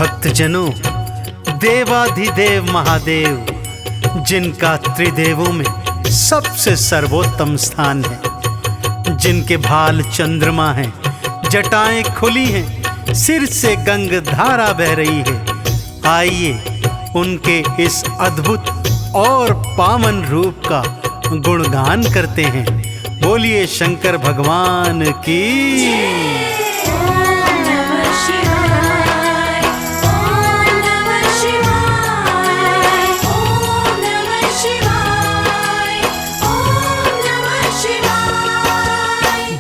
भक्तजनों, देवाधिदेव महादेव जिनका त्रिदेवों में सबसे सर्वोत्तम स्थान है, जिनके भाल चंद्रमा हैं, जटाएं खुली हैं, सिर से गंग धारा बह रही है। आइए उनके इस अद्भुत और पावन रूप का गुणगान करते हैं। बोलिए शंकर भगवान की।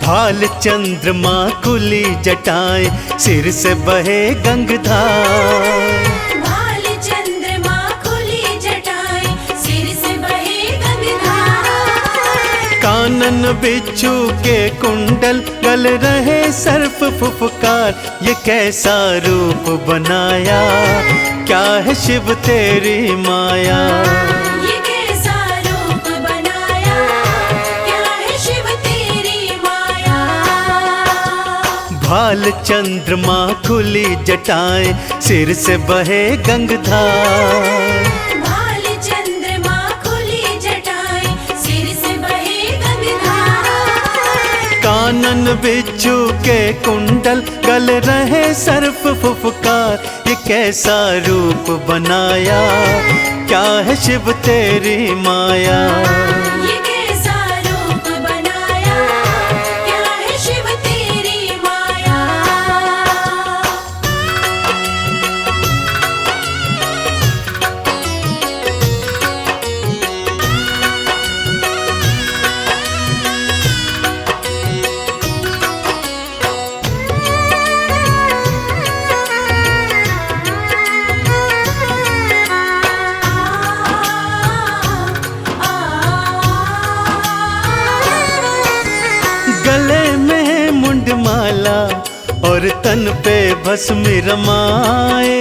भाल चंद्रमा खुली जटाएं, सिर से बहे गंगधार। भाल चंद्रमा खुली जटाएं, सिर से बहे गंगधार। कानन बिच्छू के कुंडल, गल रहे सर्प फुफकार। ये कैसा रूप बनाया, क्या है शिव तेरी माया। भाल चंद्रमा खुली जटाएं, सिर से बहे गंगधार। भाल चंद्रमा खुली जटाएं, सिर से बहे गंगधार। कानन बिच्छू के कुंडल, गल रहे सर्प फुफकार। ये कैसा रूप बनाया, क्या है शिव तेरी माया। गले में मुंडमाला और तन पे भस्म रमाए।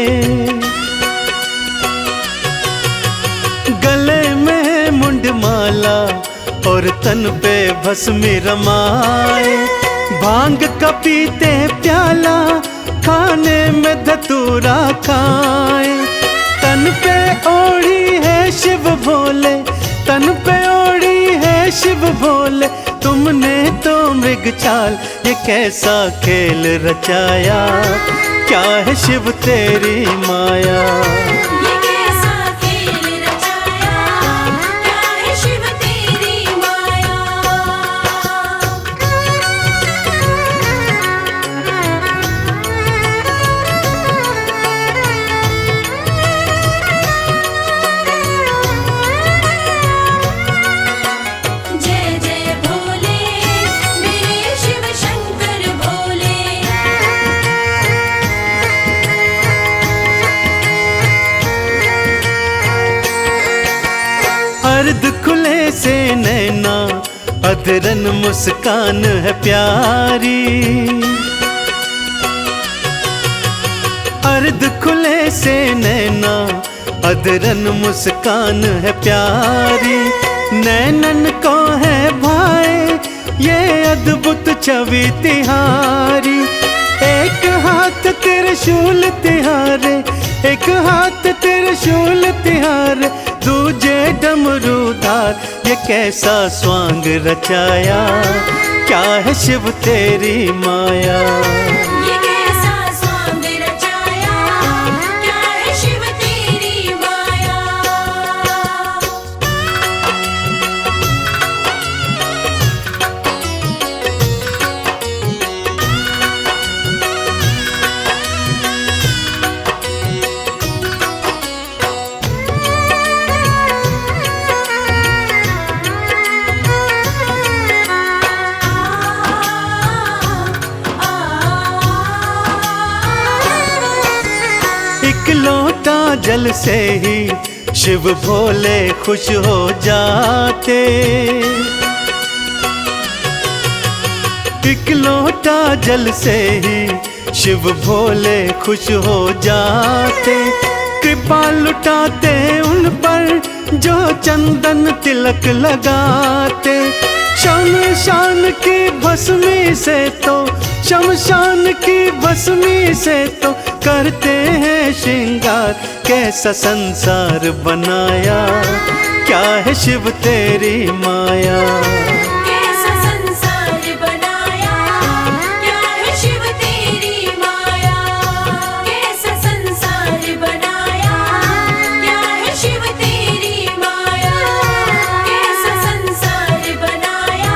गले में मुंडमाला और तन पे भस्म रमाए। भांग का पीते प्याला, खाने में धतूरा खाए। तन पे ओढ़ी है शिव भोले, तन पे ओढ़ी है शिव भोले। तुमने तो मृग चाल, ये कैसा खेल रचाया। क्या है शिव तेरी माया। ये कैसा खेल रचाया, क्या है शिव तेरी माया। जय जय भोले मेरे शिव शंकर भोले। अर्ध खुले से नैना, अधरन मुस्कान है प्यारी। अर्ध खुले से नैना, अधरन मुस्कान है प्यारी। नैनन को है भाई ये अद्भुत छवि तिहारी। एक हाथ त्रिशूल तिहारे, एक हाथ त्रिशूल तिहारे। दूजे डमरूधार, ये कैसा स्वांग रचाया। क्या है शिव तेरी माया। ये कैसा स्वांग रचाया, क्या है शिव तेरी माया। एक लोटा जल से ही शिव भोले खुश हो जाते। एक लोटा जल से ही शिव भोले खुश हो जाते। कृपा लुटाते उन पर जो चंदन तिलक लगाते। शान शान की भस्मी से तो, शमशान की भस्मी से तो करते हैं श्रृंगार। कैसा संसार बनाया, क्या है शिव तेरी माया। कैसा संसार बनाया, क्या है शिव तेरी माया। कैसा संसार बनाया, क्या है शिव तेरी माया। कैसा संसार बनाया,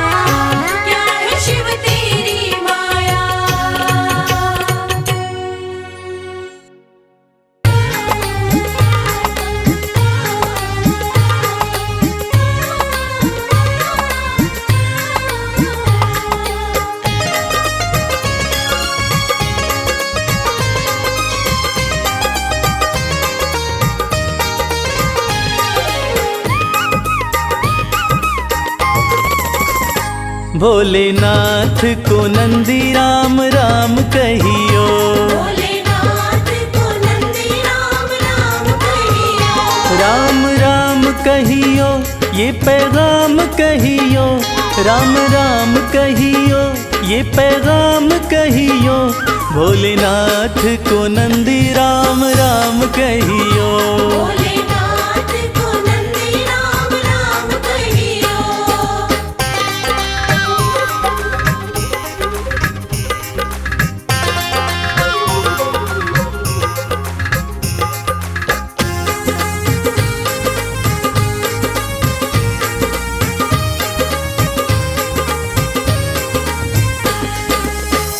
क्या है शिव तेरी माया। भोलेनाथ को नंदी राम राम कहियो। भोलेनाथ को नंदी राम राम कहियो। राम राम कहियो, ये पैगाम कहियो। राम राम कहियो, ये पैगाम कहियो। भोलेनाथ को नंदी राम राम कहियो। भोलेनाथ को नंदी राम राम कहियो।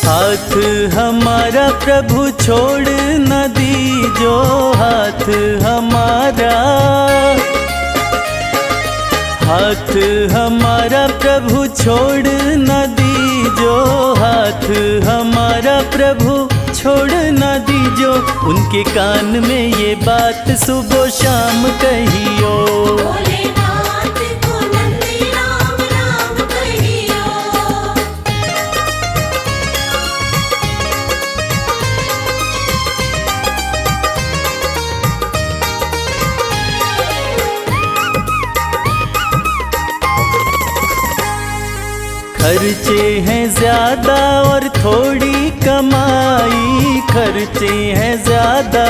हाथ हमारा प्रभु छोड़ न दीजो। हाथ हमारा, हाथ हमारा प्रभु छोड़ न दीजो। हाथ हमारा प्रभु छोड़ न दीजो। उनके कान में ये बात सुबह शाम कहियो। भोलेनाथ को नंदी राम राम कहियो। खर्चे हैं ज्यादा और थोड़ी कमाई। खर्चे हैं ज्यादा,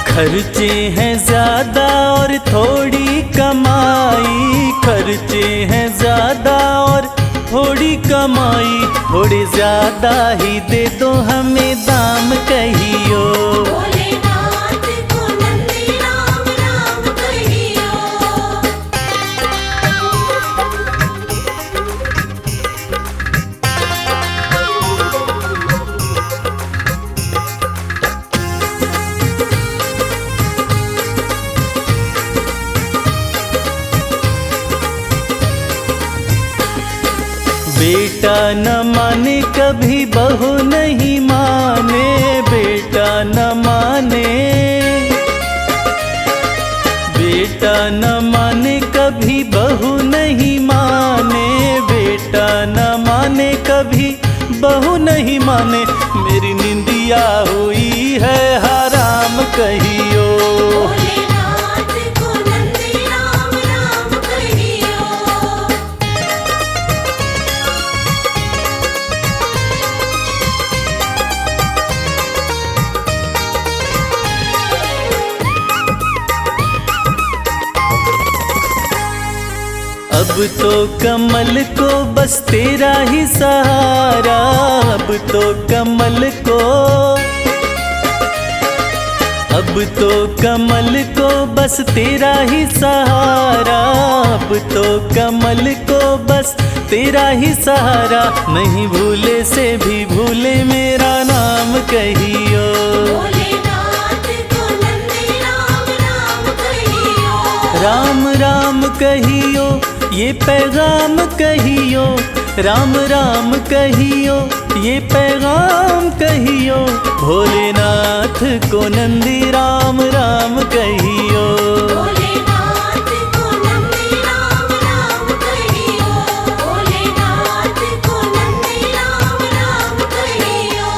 खर्चे हैं ज्यादा और थोड़ी कमाई। खर्चे हैं ज्यादा और थोड़ी कमाई। थोड़े ज्यादा ही दे दो हमें दाम कहियो। भोलेनाथ को नंदी राम राम कहियो। बेटा न माने कभी बहू नहीं माने। बेटा न माने, बेटा न माने कभी बहू नहीं माने। बेटा न माने कभी बहू नहीं माने। मेरी निंदिया हुई है हराम कहियो। भोलेनाथ को नंदी राम राम कहियो। अब तो कमल को बस तेरा ही सहारा। अब तो कमल को, अब तो कमल को बस तेरा ही सहारा। अब तो कमल को बस तेरा ही सहारा। नहीं भूले से भी भूले मेरा नाम कहियो। भोलेनाथ को नंदी राम राम कहियो। राम राम कहियो, ये पैगाम कहियो। राम राम कहियो, ये पैगाम कहियो। भोलेनाथ को नंदी राम राम कहियो। भोलेनाथ को नंदी राम राम कहियो। भोलेनाथ को नंदी राम राम कहियो।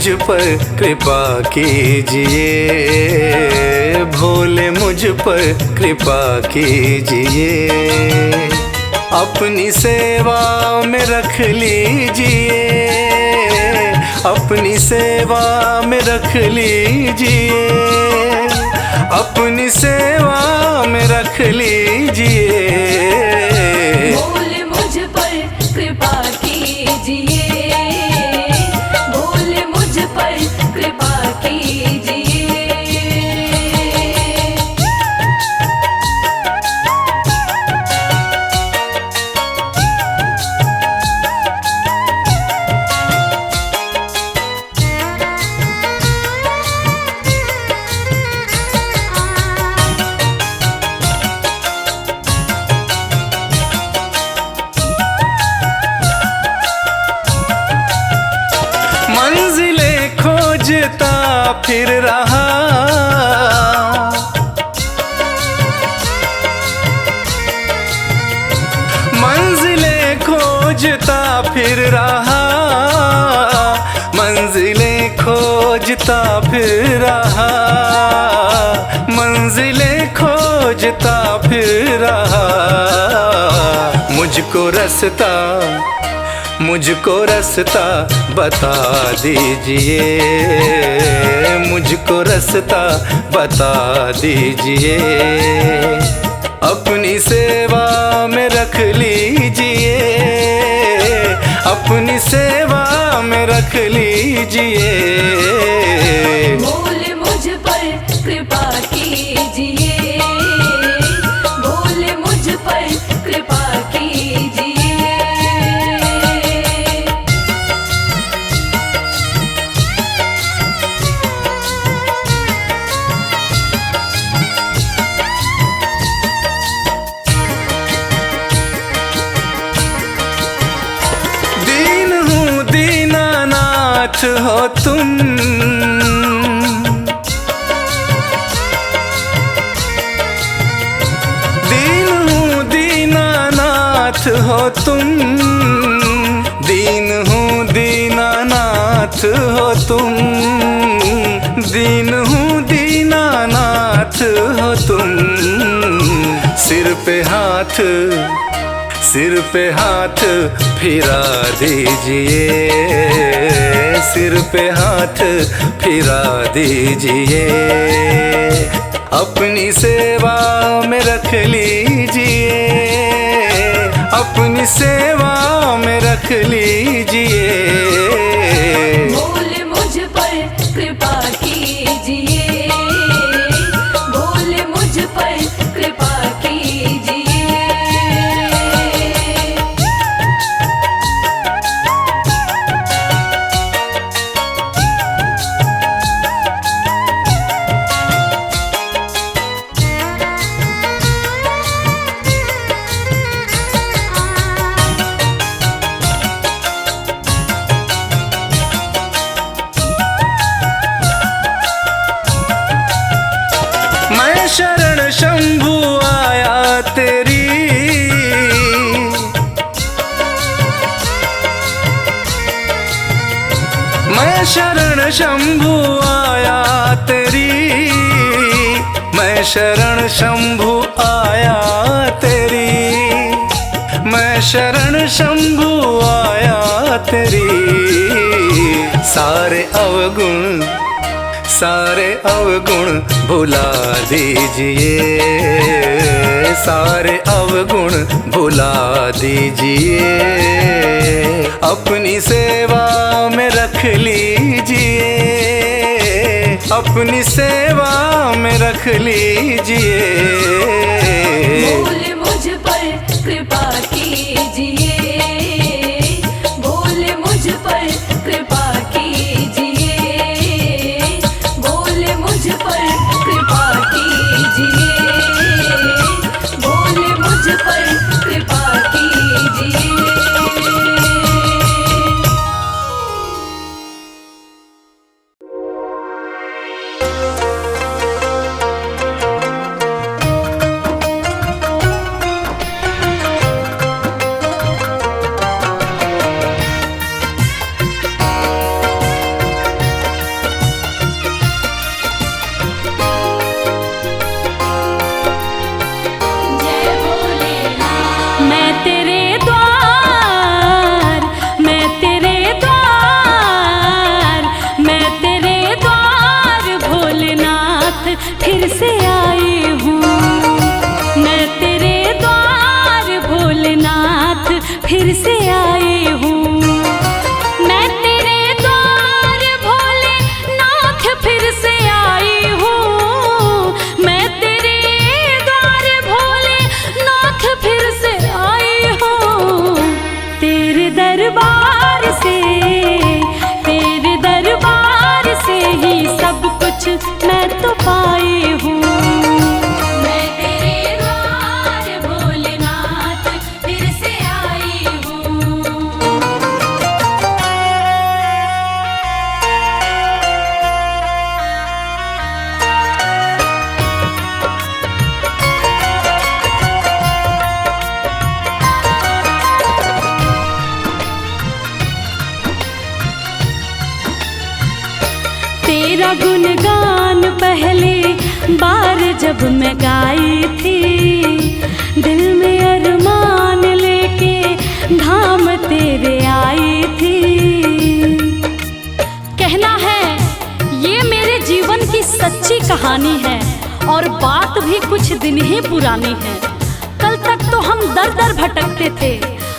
मुझ पर कृपा कीजिए, भोले मुझ पर कृपा कीजिए। अपनी सेवा में रख लीजिए, अपनी सेवा में रख लीजिए, अपनी सेवा में रख लीजिए। भोले मुझ पर कृपा कीजिए, भोले मुझ पर कृपा कीजिए। मंजिलें खोजता फिर रहा, मंजिलें खोजता फिर रहा, मंजिलें खोजता फिर रहा, मंजिलें खोजता फिर रहा। मुझको रास्ता बता दीजिए, मुझको रास्ता बता दीजिए। अपनी सेवा में रख लीजिए, अपनी सेवा में रख लीजिए। भोले मुझ पर कृपा कीजिए, भोले मुझ पर कृपा कीजिए। हो तुम, दीन हूँ दीनानाथ हो तुम, दीन हूँ दीनानाथ हो तुम, दीन हूँ दीनानाथ हो तुम। सिर पे हाथ फिरा दीजिए, सिर पे हाथ फिरा दीजिए। अपनी सेवा में रख लीजिए, अपनी सेवा में रख लीजिए। भोले मुझ पर कृपा कीजिए, भोले मुझ पर कृपा कीजिए। मैं शरण शंभु आया तेरी, मैं शरण शंभु आया तेरी, मैं शरण शंभु आया तेरी, मैं शरण शंभु आया तेरी। सारे अवगुण भुला दीजिए, सारे अवगुण भुला दीजिए। अपनी सेवा में रख लीजिए, अपनी सेवा में रख लीजिए। भोले मुझ पर कृपा कीजिए, भोले मुझ पर कृपा कीजिए, भोले मुझ पर कृपा कीजिए, भोले मुझ पर कृपा कीजिए। फिर से आई हूँ। मैं तेरे द्वार भोलेनाथ फिर से आई हूँ। मैं तेरे द्वार भोलेनाथ फिर से आई हूँ। तेरे दरबार से ही सब कुछ मैं तो पाई हूँ। मैं तेरे द्वार भोलेनाथ फिर से आई हूँ। तेरा गुणगान पहले बार जब मैं गाई थी, दिल में अरमान लेके धाम तेरे आई थी। कहना है ये मेरे जीवन की सच्ची कहानी है और बात भी कुछ दिन ही पुरानी है। कल तक तो हम दर दर भटकते थे,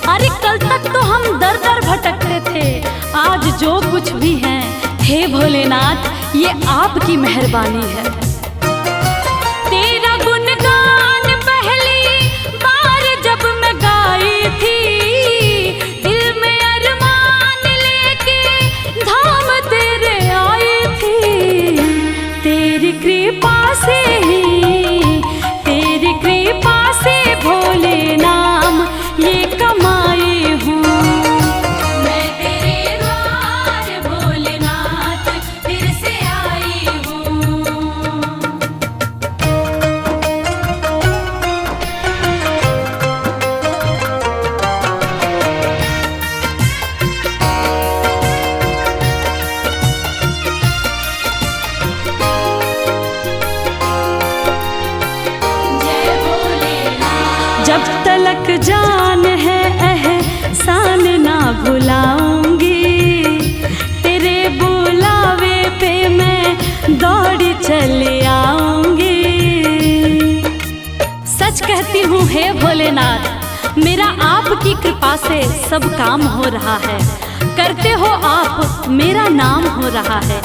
अरे कल तक तो हम दर दर भटकते थे। आज जो कुछ भी है हे भोलेनाथ ये आपकी मेहरबानी है। तेरा गुणगान पहली बार जब मैं गाई थी, दिल में अरमान लेके धाम तेरे आई थी। तेरी कृपा से ही, तेरी कृपा से भोले नाम ये कमाई हूँ। मैं तेरे द्वार भोलेनाथ फिर से आई हूँ। जय भोलेनाथ। जब तलक जान है एहसान ना भुलाऊंगी, तेरे बुलावे पे मैं दौड़ी चली आऊंगी। सच कहती हूँ हे भोलेनाथ मेरा आपकी कृपा से सब काम हो रहा है। करते हो आप मेरा नाम हो रहा है।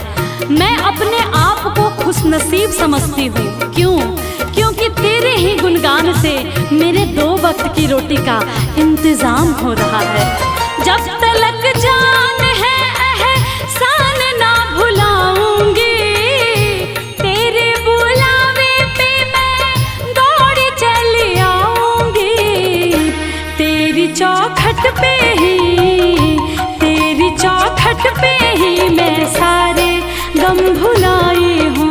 मैं अपने आप को खुशनसीब समझती हूँ। क्यों? क्योंकि तेरे ही गुणगान से मेरे 2 वक्त की रोटी का इंतजाम हो रहा है। जब तलक जान है एहसान ना भुलाऊंगी, तेरे बुलावे पे मैं दौड़ी चली आऊंगी। तेरी चौखट पे ही, तेरी चौखट पे ही मैं सारे गम भुलाई हूँ।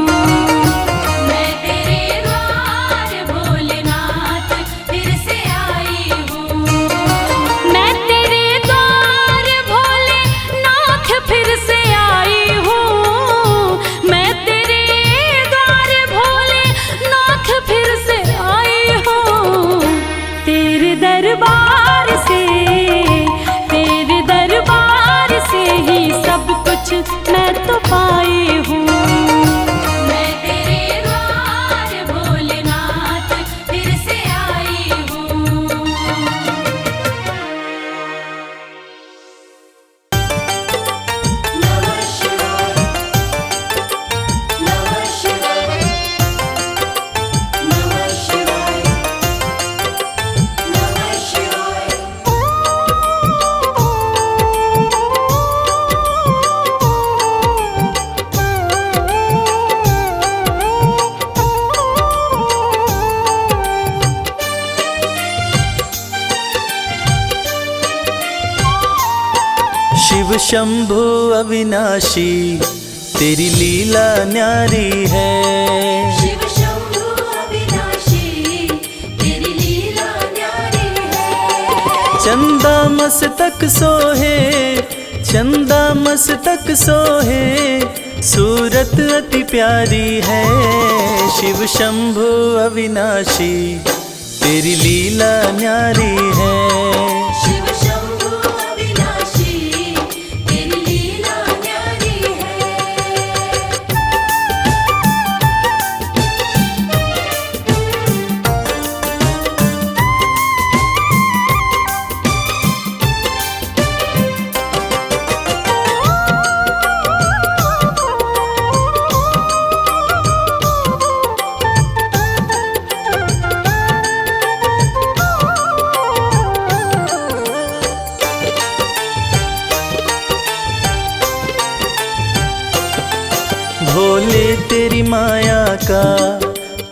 मैं तेरे द्वार भोलेनाथ फिर से आई हूँ। मैं तेरे द्वार भोलेनाथ फिर से आई हूँ। मैं तेरे द्वार भोलेनाथ फिर से आई हूँ। तेरे दरबार से, तेरे दरबार से ही सब कुछ मैं तो पाई हूँ। मैं तेरे द्वार भोलेनाथ फिर से आई हूँ। नमः शिवाय, नमः शिवाय, नमः शिवाय, नमः शिवाय। शिव शंभु अविनाशी तेरी लीला न्यारी है। शिव शंभु अविनाशी तेरी लीला न्यारी है। चंदा मस्तक सोहे, चंदा मस्तक सोहे, सूरत अति प्यारी है। शिव शंभु अविनाशी तेरी लीला न्यारी है। शिव शंभु अविनाशी तेरी लीला न्यारी है। का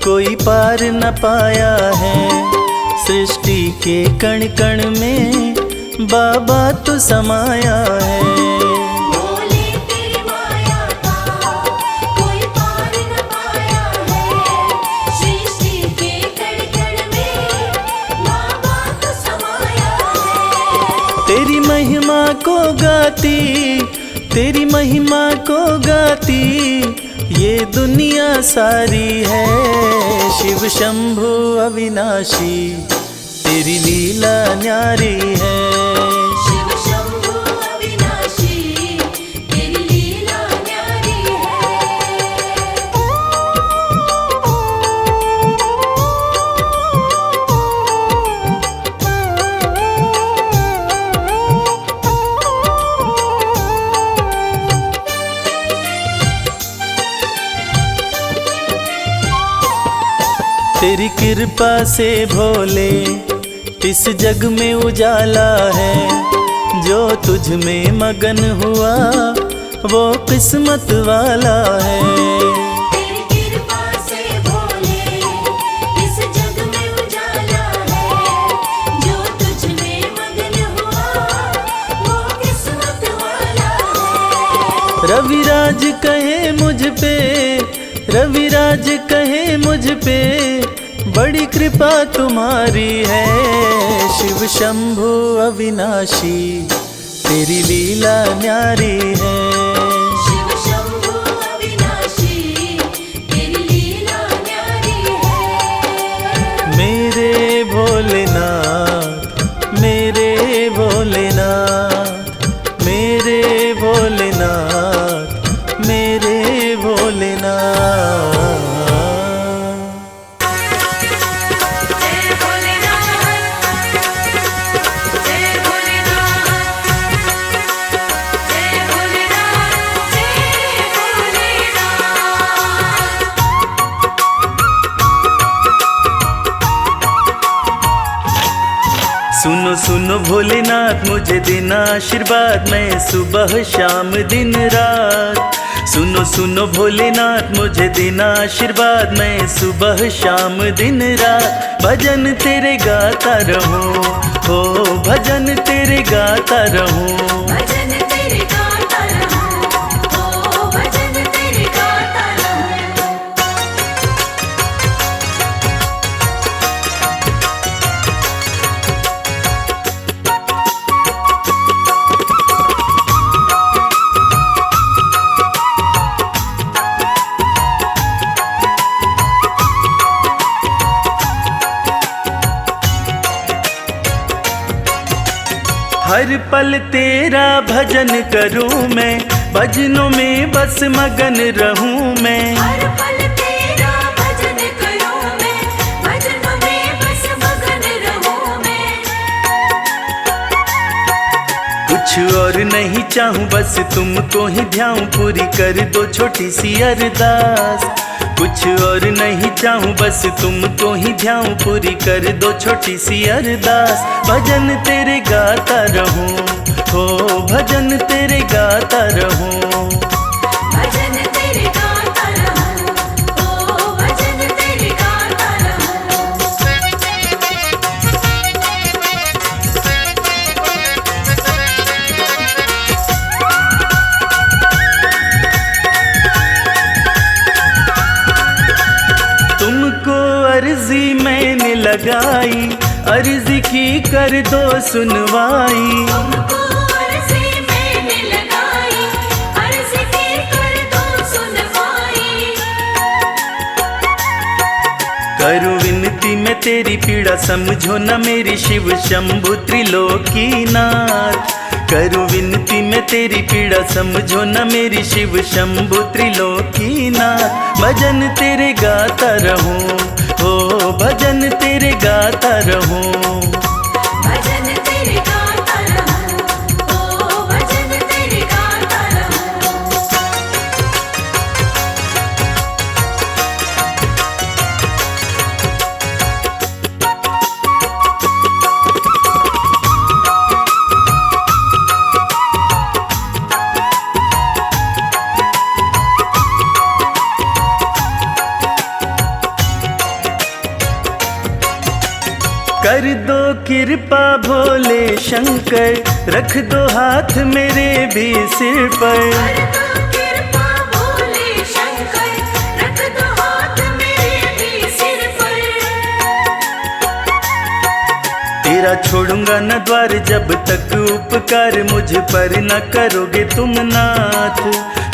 कोई पार न पाया है। सृष्टि के कण कण में बाबा तू समाया है। बोले तेरी माया का कोई पार न पाया है। सृष्टि के कण कण में बाबा तू समाया है। तेरी महिमा को गाती, तेरी महिमा को गाती ये दुनिया सारी है। शिव शंभु अविनाशी तेरी लीला न्यारी है। शिव शंभु अविनाशी तेरी लीला न्यारी तेरी कृपा से भोले इस जग में उजाला है। जो तुझ में मगन हुआ वो किस्मत वाला है। तेरी कृपा से भोले इस जग में उजाला है। जो तुझ में मगन हुआ वो किस्मत वाला है। रविराज कहे मुझ पे, रविराज कहे मुझ पे बड़ी कृपा तुम्हारी है। शिव शंभु अविनाशी तेरी लीला न्यारी है। शिव शंभु अविनाशी तेरी लीला न्यारी है। मेरे भोलेनाथ, मेरे भोलेनाथ, मेरे भोलेनाथ, मेरे भोलेनाथ। जय भोलेनाथ जय भोलेनाथ जय भोलेनाथ जय भोलेनाथ। सुनो सुनो भोलेनाथ मुझे देना आशीर्वाद, मैं सुबह शाम दिन रात। सुनो सुनो भोलेनाथ मुझे देना आशीर्वाद, मैं सुबह शाम दिन रात भजन तेरे गाता रहूं। हो भजन तेरे गाता रहूं। भजन तेरे गाता रहूं। ओ भजन तेरे गाता रहूं। हर पल तेरा भजन करूं मैं, भजनों में बस मगन रहूं मैं। हर पल तेरा भजन करूं मैं, भजनों में बस मगन रहूं मैं। कुछ और नहीं चाहूं बस तुमको ही ध्याऊं, पूरी कर दो छोटी सी अरदास। कुछ और नहीं चाहूं बस तुमको ही ध्याऊं, पूरी कर दो छोटी सी अरदास। भजन तेरे गाता रहूं। हो भजन तेरे गाता रहूं। भजन तेरे गाता रहूं। ओ भजन तेरे गाता रहूं। तुमको अर्जी मैंने लगाई, अर्जी की कर दो सुनवाई। तुमको अर्जी मैंने लगाई, अर्जी की कर दो सुनवाई। करूं विनती मैं तेरी पीड़ा समझो न मेरी, शिव शंभु त्रिलोकीनाथ। करूं विनती मैं तेरी पीड़ा समझो न मेरी, शिव शंभु त्रिलोकीनाथ। भजन तेरे गाता रहूं। हो भजन तेरे गाता रहूं। भजन तेरे गाता रहूं। ओ भजन तेरे गाता रहूं। दो कृपा भोले शंकर, रख दो हाथ मेरे भी सिर पर। कर दो कृपा भोले शंकर, रख दो हाथ मेरे भी सिर पर। तेरा छोड़ूंगा न द्वार जब तक उपकार मुझ पर न करोगे तुम नाथ।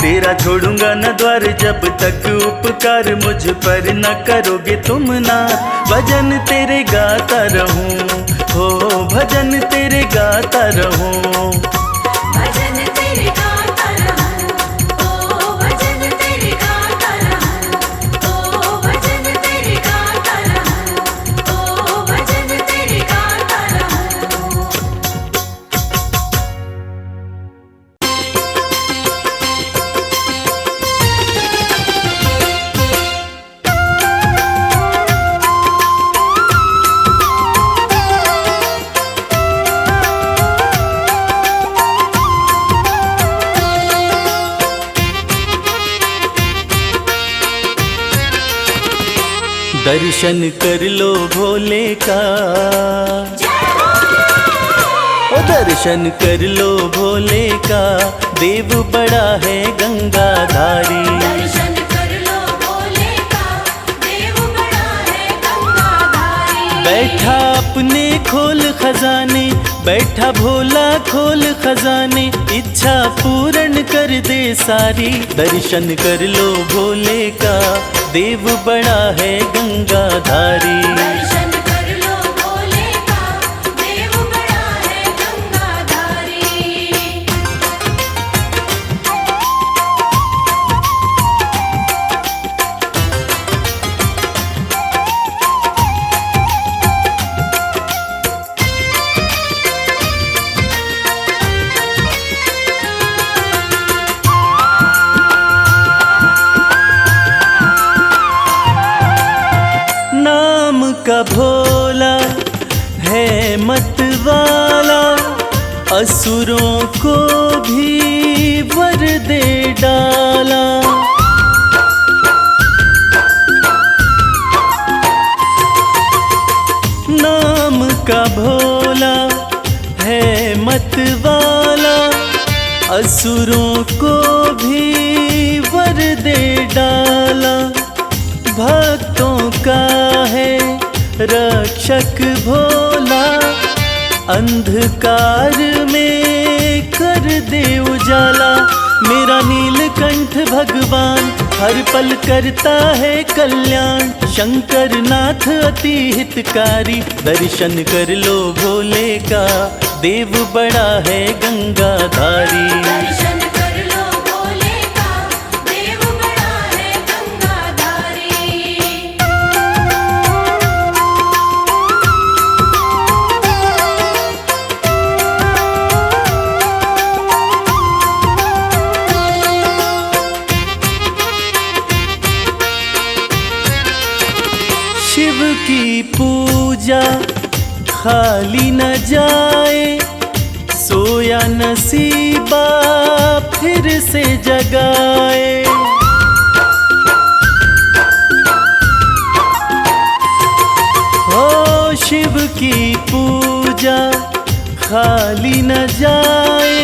तेरा छोड़ूंगा न द्वार जब तक उपकार मुझ पर न करोगे तुम नाथ। भजन तेरे गाता रहूं, हो भजन तेरे गाता रहूं। भजन तेरे गाता रहूं, ओ भजन तेरे गाता रहूं, ओ भजन तेरे गाता रहूं, ओ भजन तेरे गाता रहूं। दर्शन कर लो भोले का, ओ दर्शन कर लो भोले का, देव बड़ा है गंगाधारी। दर्शन कर लो भोले का, देव बड़ा है गंगाधारी। बैठा अपने खोल खजाने, बैठा भोला खोल खजाने, इच्छा पूर्ण कर दे सारी। दर्शन कर लो भोले का, देव बड़ा है गंगाधारी। दर्शन कर लो भोले का, देव बड़ा है गंगाधारी। नाम का भोला है मत वाला, असुरों को भी वर दे डाला। नाम का भोला है मत वाला, असुरों को भी वर दे डाला। भक्तों का है रक्षक भोला, अंधकार में कर दे उजाला। मेरा नीलकंठ भगवान हर पल करता है कल्याण, शंकर नाथ अति हितकारी। दर्शन कर लो भोले का, देव बड़ा है गंगाधारी। दर्शन कर लो भोले का, देव बड़ा है गंगाधारी। शिव की पूजा खाली न जाए, सोया नसीबा फिर से जगाए। हो शिव की पूजा खाली न जाए,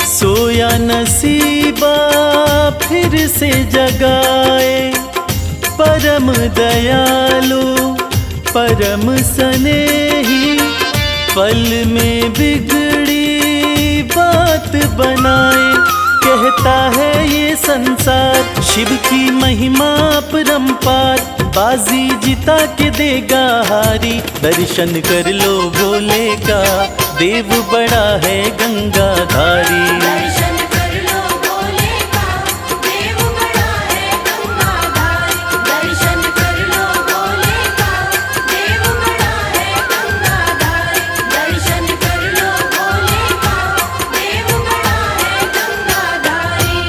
सोया नसीबा फिर से जगाए। परम दयालु परम स्नेही, पल में बिगड़ी बात बनाए। कहता है ये संसार शिव की महिमा परम्पार, बाजी जिता के देगा हारी। दर्शन कर लो भोले का, देव बड़ा है गंगाधारी। दर्शन कर लो भोले का, देव बड़ा है गंगाधारी। दर्शन कर लो भोले का, देव बड़ा है गंगाधारी। दर्शन कर लो भोले का, देव बड़ा है गंगाधारी।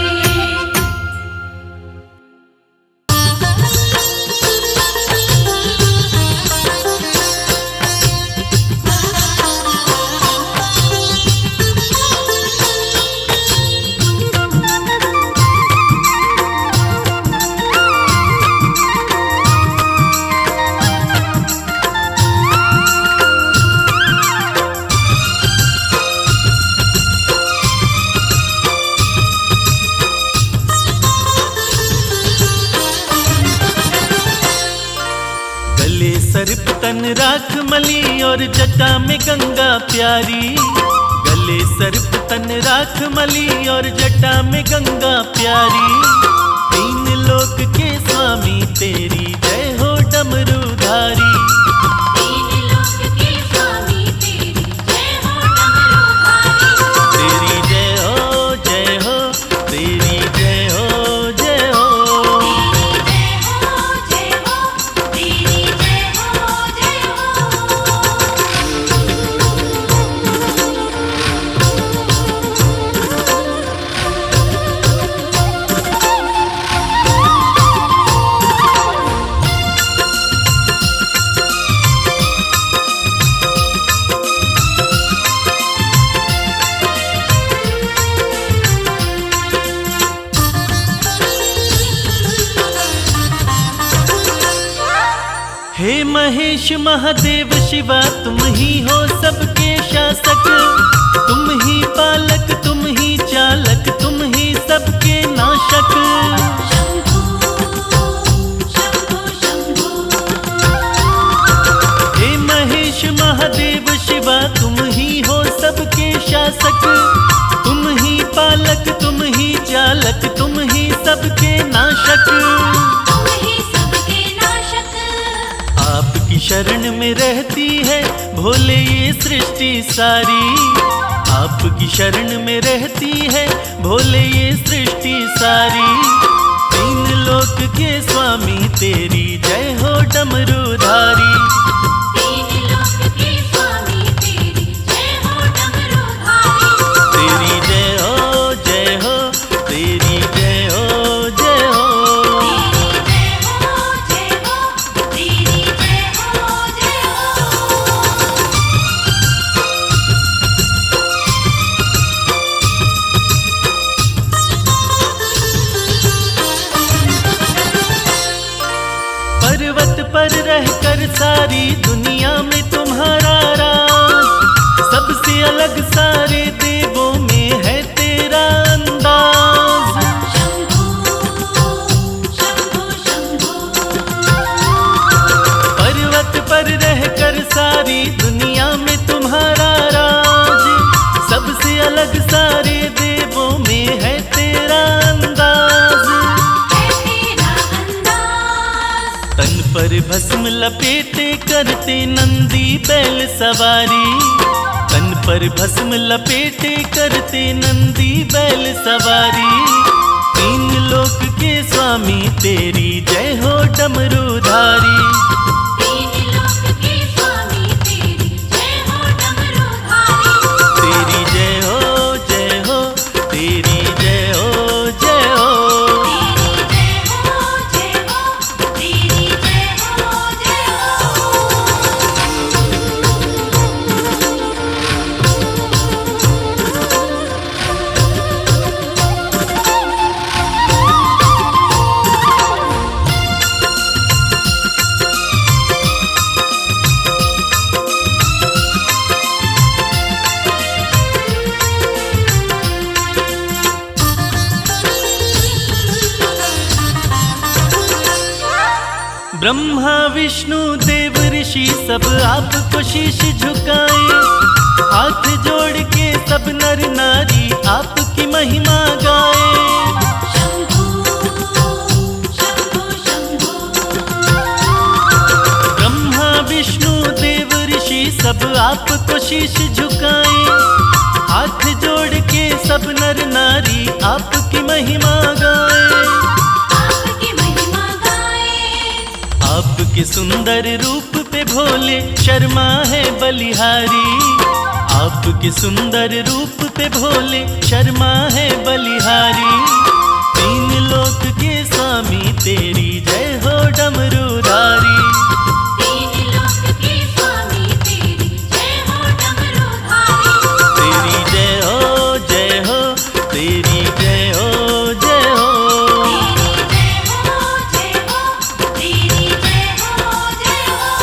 और जटा में गंगा प्यारी, गले सर्प तन राख मली और जटा में गंगा प्यारी। तीन लोक के स्वामी तेरी जय हो डमरूधारी। तीन लोक के स्वामी तेरी जय हो डमरूधारी। तेरी जय हो जय हो, तेरी जय हो जय हो। तेरी जय हो जय हो, तेरी जय हो जय हे महेश महादेव शिवा, तुम ही हो सबके शासक, तुम ही पालक, तुम ही चालक, तुम ही सबके नाशक। शंभू शंभू शंभू। हे महेश महादेव शिवा, तुम ही हो सबके शासक, तुम ही पालक, तुम ही चालक, तुम ही सबके नाशक। तुम ही सबके नाशक। आपकी शरण में रहती है भोले ये सृष्टि सारी, आपकी शरण में रहती है भोले ये सृष्टि सारी। तीन लोक के स्वामी तेरी जय हो डमरूधारी। तीन लोक के स्वामी तेरी जय हो डमरूधारी। तेरी जय हो जय हो, तेरी जय हो जय हो। तेरी जय हो जय हो, तेरी जय हो जय हो। पर्वत पर रहकर सारी दुनिया में तुम्हारा राज, सबसे अलग सारे देवों में है तेरा अंदाज। शंभू शंभू शंभू। पर्वत पर रहकर सारी दुनिया में तुम्हारा राज, सबसे अलग सारे देवों में है तेरा अंदाज। है तेरा अंदाज। तन पर भस्म लपेटे करते नंदी बैल सवारी, तन पर भस्म लपेटे करते नंदी बैल सवारी। तीन लोक के स्वामी तेरी जय हो डमरूधारी। तीन लोक के स्वामी तेरी जय हो डमरूधारी। तेरी जय हो जय हो, तेरी जय हो जय हो। तेरी जय हो जय हो, तेरी जय हो जय ब्रह्मा विष्णु देव ऋषि सब आपको शीश झुकाए, हाथ जोड़ के सब नर नारी आपकी महिमा गाए। शंभू शंभू शंभू। ब्रह्मा विष्णु देव ऋषि सब आपको शीश झुकाए, हाथ जोड़ के सब नर नारी आपकी महिमा गाए। आपकी महिमा गाए। आपके सुंदर रूप पे भोले शर्मा है बलिहारी, आपके सुंदर रूप पे भोले शर्मा है बलिहारी। तीन लोक के स्वामी तेरी जय हो डमरूधारी। तीन लोक के स्वामी तेरी जय हो डमरूधारी। तेरी जय हो जय हो, तेरी जय हो जय हो। तेरी जय हो जय हो, तेरी जय हो जय हो।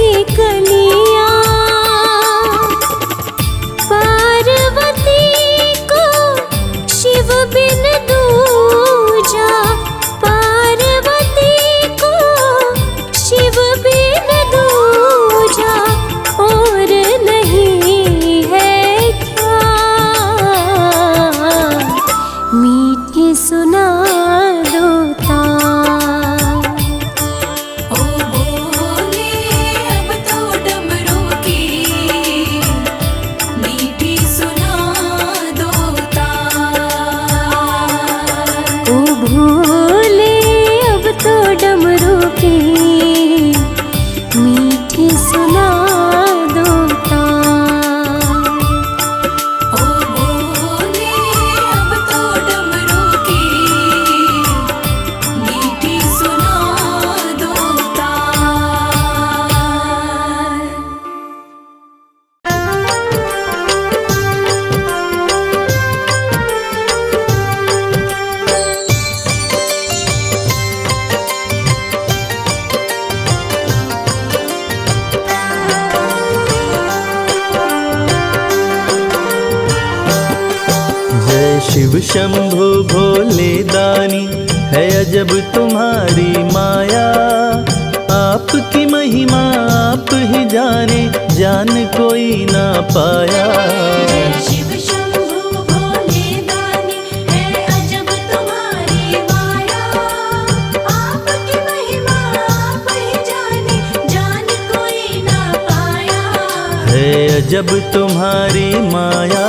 की कलियां, पार्वती को शिव बिन दूजा, पार्वती को शिव बिन दूजा, और नहीं है क्या मीठी सुना दो तार। ओ बोले अब तो डमरू की मीठी सुना दो तार। ओ भोले अब तो डमरू की मीठी सुना दो तार। ओ बोले अब तो डमरू की मीठी सुना दो तार। जय शिव शंभु भोले दानी, है अजब तुम्हारी माया। आपकी महिमा आप ही जाने, जान कोई ना पाया। शिव शंभु भोले दानी, है अजब तुम्हारी माया। आपकी महिमा आप ही जाने, जान कोई ना पाया। है अजब तुम्हारी माया।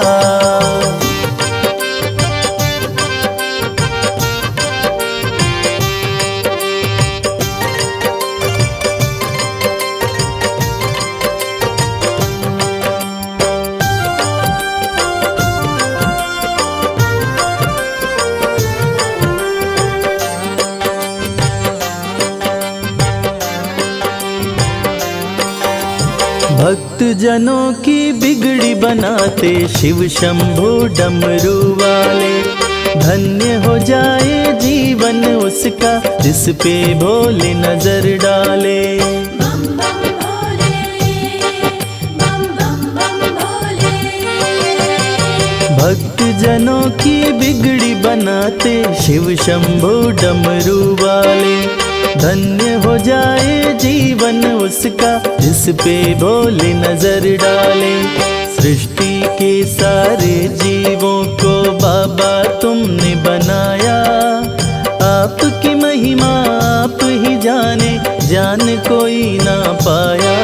भक्त जनों की बिगड़ी बनाते शिव शंभु डमरू वाले। धन्य हो जाए जीवन उसका, जिस पे भोले नजर डाले। बम बम भोले, बम बम बम भोले। भक्त जनों की बिगड़ी बनाते शिव शंभु डमरू वाले। धन्य हो जाए जीवन उसका, जिस पे भोले नजर डाले। सृष्टि के सारे जीवों को बाबा तुमने बनाया। आपकी महिमा आप ही जाने, जान कोई ना पाया।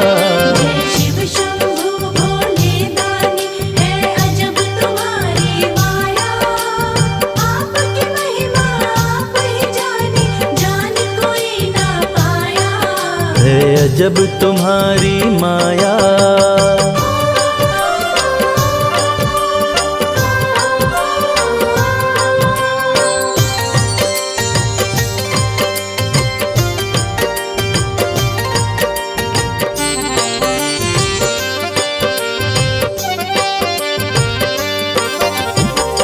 शिव शंभु भोले दानी, है अजब तुम्हारी माया। आपकी महिमा आप ही जाने, जान कोई ना पाया। है अजब तुम्हारी माया।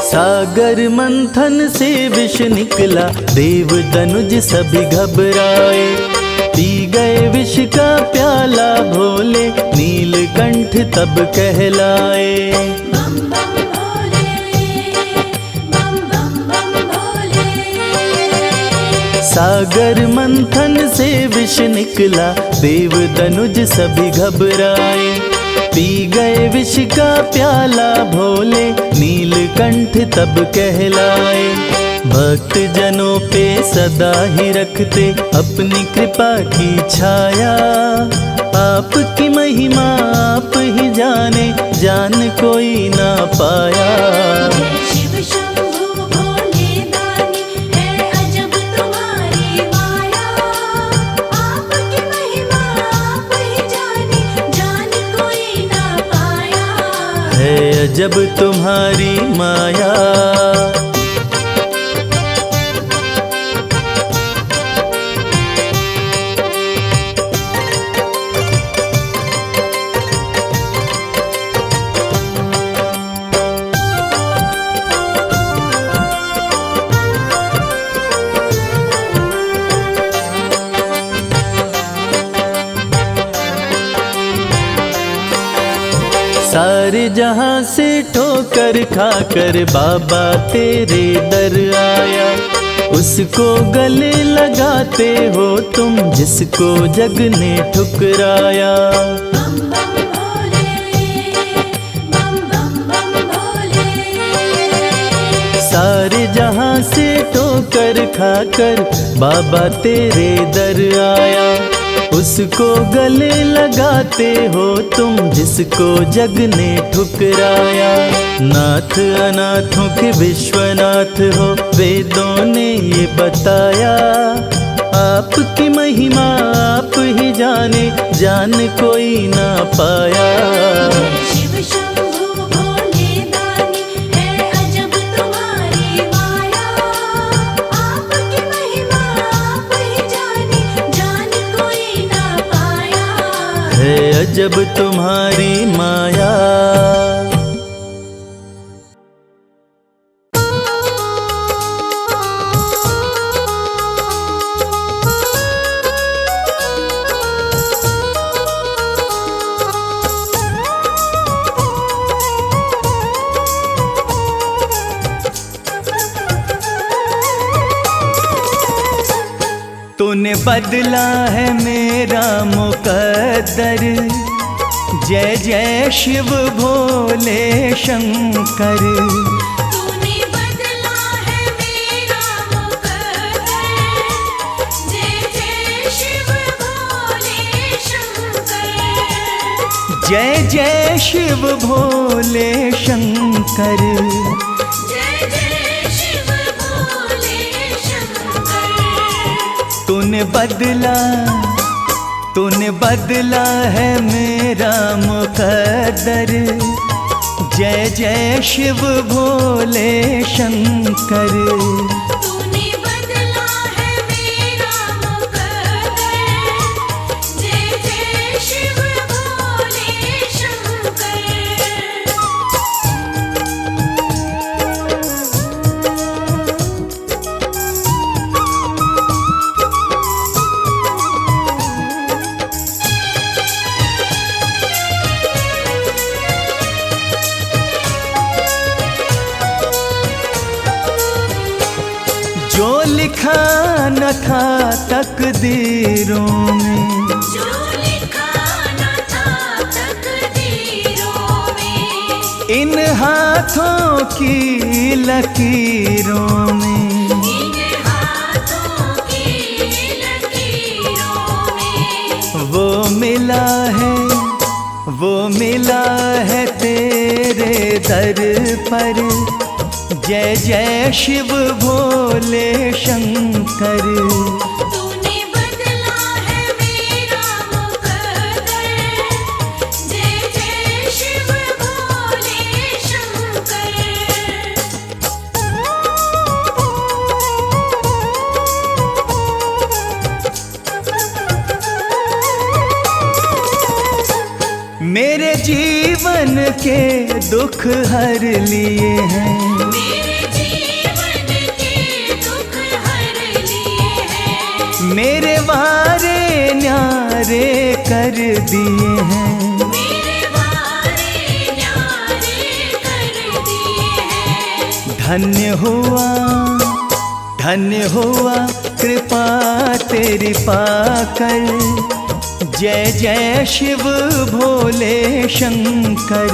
सागर मंथन से विष निकला, देव दनुज सभी घबराए। पी गए विष का प्याला भोले, नीलकंठ तब कहलाए। बम बम भोले, बम बम बम भोले। सागर मंथन से विष निकला, देव दनुज सभी घबराए। पी गए विष का प्याला भोले, नीलकंठ तब कहलाए। भक्त जनों पे सदा ही रखते अपनी कृपा की छाया। आपकी महिमा आप ही जाने, जान कोई ना पाया। शिव शंभु भोले दानी, है अजब तुम्हारी माया। आपकी महिमा आप ही जाने, जान कोई ना पाया। है अजब तुम्हारी माया। सारे जहां से ठोकर खाकर बाबा तेरे दर आया। उसको गले लगाते हो तुम जिसको जग ने ठुकराया। बम बम भोले, बम बम बम भोले। सारे जहां से ठोकर खाकर बाबा तेरे दर आया। उसको गले लगाते हो तुम जिसको जग ने ठुकराया। नाथ अनाथों के विश्वनाथ हो वेदों ने ये बताया। आपकी महिमा आप ही जाने, जान कोई ना पाया। शिव शंभु भोले दानी है अजब तुम्हारी माया। आपकी महिमा आप ही जाने, जान कोई ना पाया। है अजब तुम्हारी माया। तूने बदला है मेरा मुकद्दर। जय जय शिव भोले शंकर। तूने बदला है मेरा मुकद्दर। जय जय शिव भोले शंकर। जय जय शिव भोले शंकर। जय जय शिव भोले शंकर। तूने बदला है मेरा मुकद्दर। जय जय शिव भोले शंकर। तूने बदला है मेरा मुकद्दर। जय जय शिव भोले शंकर। जो लिखा न था तकदीरों में, जो लिखा न था तकदीरों में। इन हाथों की लकीरों में। इन हाथों की लकीरों में। वो मिला है तेरे दर पर। जय जय शिव भोले शंकर। तूने बदला है मेरा मुकद्दर। जय जय शिव भोले शंकर। मेरे जीवन के दुख हर लिए हैं। मेरे जीवन के दुख हर लिए हैं। मेरे वारे न्यारे कर दिए हैं। मेरे वारे न्यारे कर दिए हैं। धन्य हुआ कृपा तेरी पाकर। जय जय शिव भोले शंकर।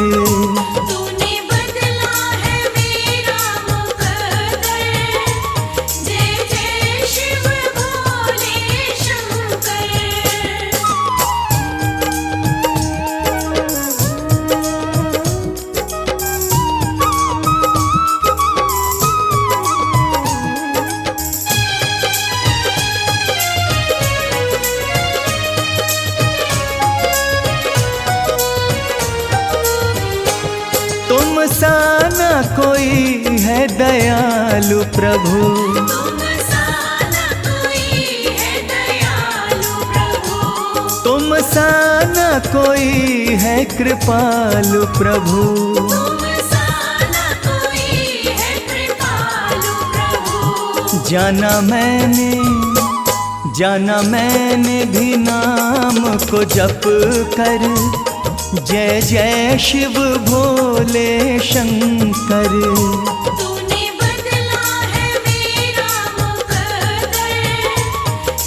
तूने बदला है मेरा मुकद्दर। जय जय शिव भोले शंकर। सा न कोई है दयालु प्रभु। तुम सा न कोई है दयालु प्रभु। तुम सा न कोई है कृपालु प्रभु। तुम सा न कोई है कृपालु प्रभु। जाना मैंने भी नाम को जप कर। जय जय शिव भोले शंकर। तूने बदला है मेरा मुकद्दर,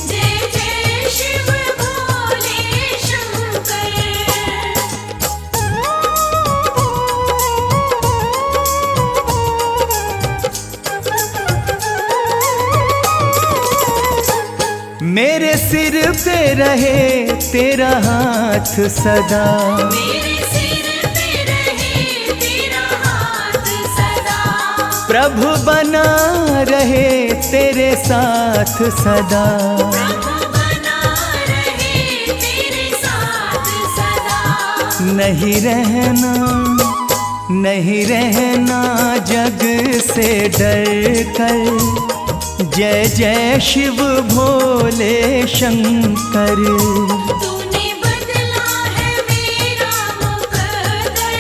जय जय शिव भोले शंकर। मेरे सिर पे रहे तेरा हाथ सदा, मेरे सिर पे रहे तेरा हाथ सदा, प्रभु बना रहे तेरे साथ सदा। प्रभु बना रहे तेरे साथ सदा। नहीं रहना जग से डर कर, जय जय शिव भोले शंकर। तूने बदला है मेरा मुकद्दर,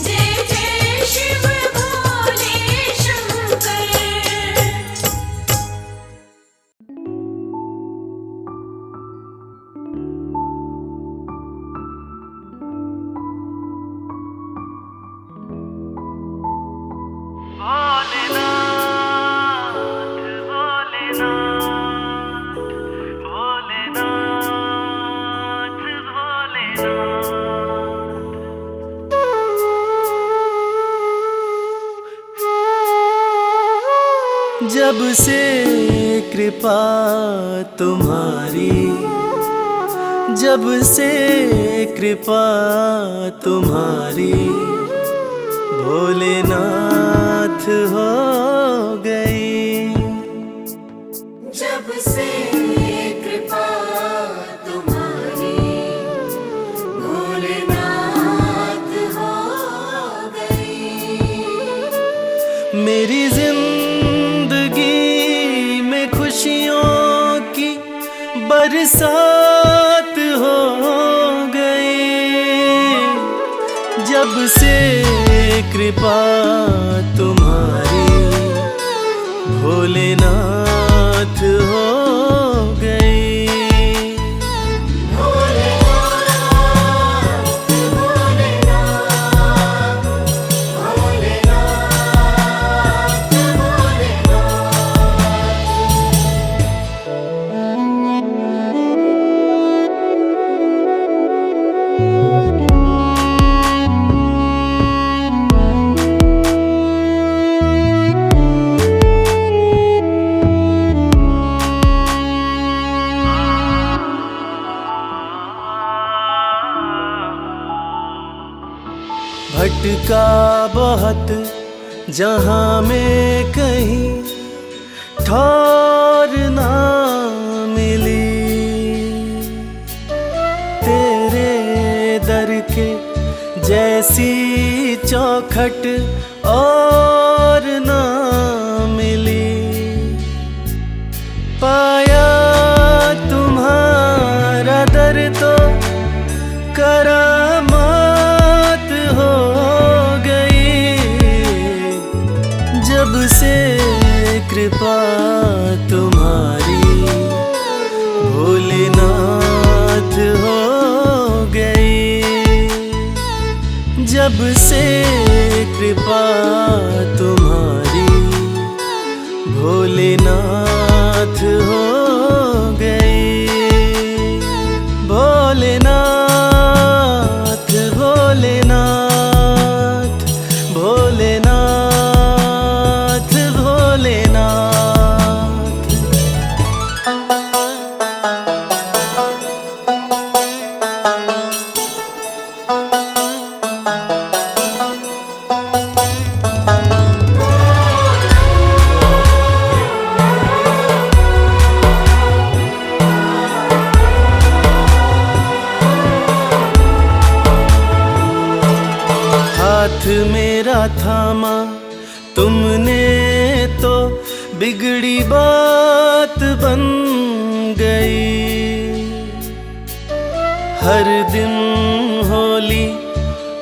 जय जय शिव भोले शंकर। जब से कृपा तुम्हारी, जब से कृपा तुम्हारी, भोलेनाथ हो गई। जब से कृपा तुम्हारी, भोलेनाथ हो गई। मेरी जिंदगी में खुशियों की बरसात हो गई। जब से कृपा तुम्हारी, भोलेनाथ हो गई। भटका बहुत जहाँ में कहीं ठौर ना मिली, तेरे दर के जैसी चौखट और ना मिली। पाया तुम्हारा दर तो करामात हो गई। जब से कृपा तुम्हारी, भोलेनाथ हो गई। जब से कृपा तुम्हारी, भोलेनाथ हो गई। भोलेनाथ भोलेनाथ भोलेनाथ भोलेनाथ। हाथ मेरा थामा तुमने तो बिगड़ी बात बन गई। हर दिन होली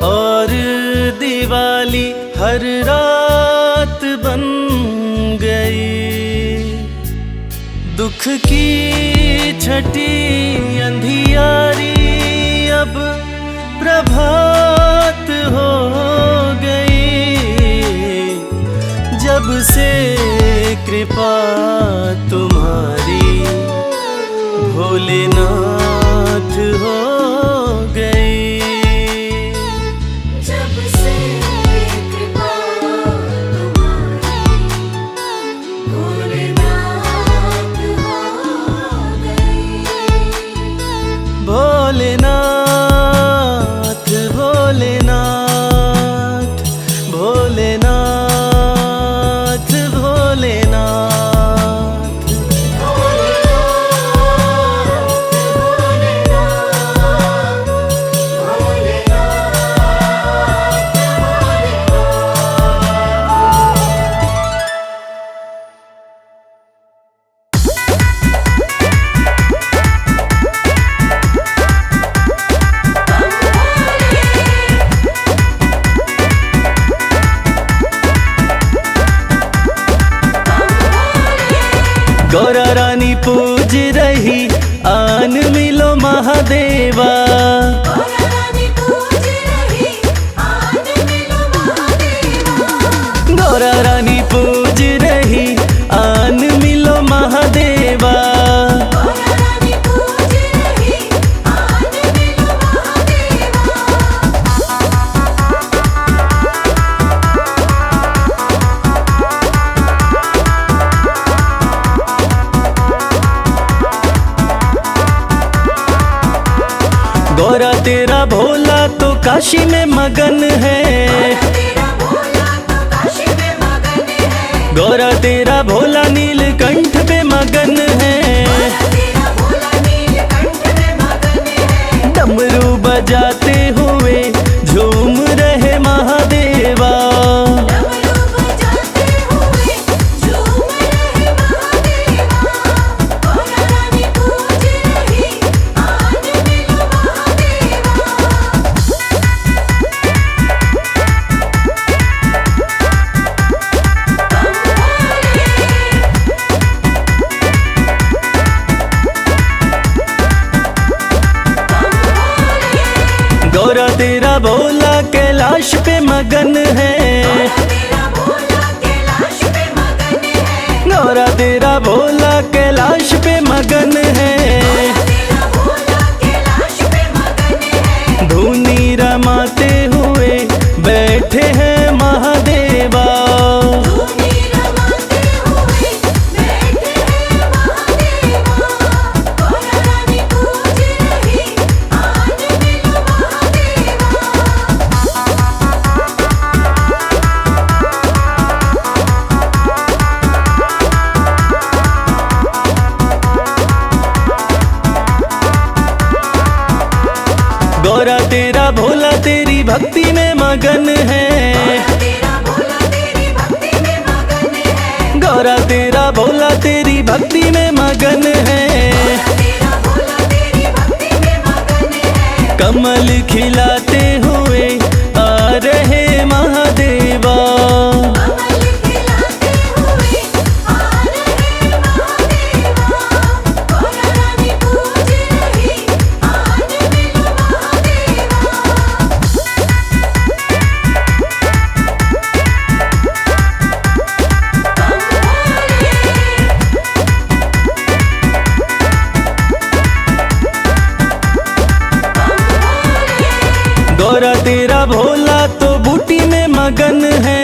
और दिवाली हर रात बन गई। दुख की छठी अंधियारी अब प्रभात हो गई जब से कृपा तुम्हारी भोलेनाथ हो गई। जब से कृपा तुम्हारी भोलेनाथ हो गई। भोलेनाथ भोलेनाथ भोलेनाथ भोलेनाथ गौरा रानी पूज रही आन मिलो महादेवा। गौरा रानी पूज रही आन मिलो महादेवा। गौरा रानी पूज रही आन मिलो महादेवा। गौरा रानी पूज रही आन मिलो महादेवा। गौरा तेरा भोला तो काशी में मगन है। तेरा भोला तो काशी में मगन है। गौरा तेरा भोला नीलकंठ पे मगन है। तेरा भोला नीलकंठ में मगन है। डमरू बजाते हुए झूम रहे महादेवा। डमरू बजाते हुए झूम रहे महादेवा। गौरा रानी पूज रही आन मिलो महादेवा। गौरा तेरा भोला कैलाश पे मगन है। तेरा भोला कैलाश पे मगन है। गौरा तेरा भोला कैलाश पे मगन है। तेरा भोला कैलाश पे मगन है। धुनी रमाते हुए बैठे हैं महादेवा। धूनी रमाते हुए बैठे हैं महादेवा। गौरा रानी पूज रही आन मिलो महादेवा। गौरा तेरा भोला तेरी भक्ति में मगन है। तेरा भोला तेरी भक्ति में मगन है। गौरा तेरा भोला तेरी भक्ति में मगन है। तेरा भोला तेरी भक्ति में मगन है। कमल खिलाते हुए आ रहे महादेवा। कमल खिलाते हुए आ रहे महादेवा। गौरा रानी पूज रही आन मिलो महादेवा। गौरा तेरा भोला तो बूटी में मगन है।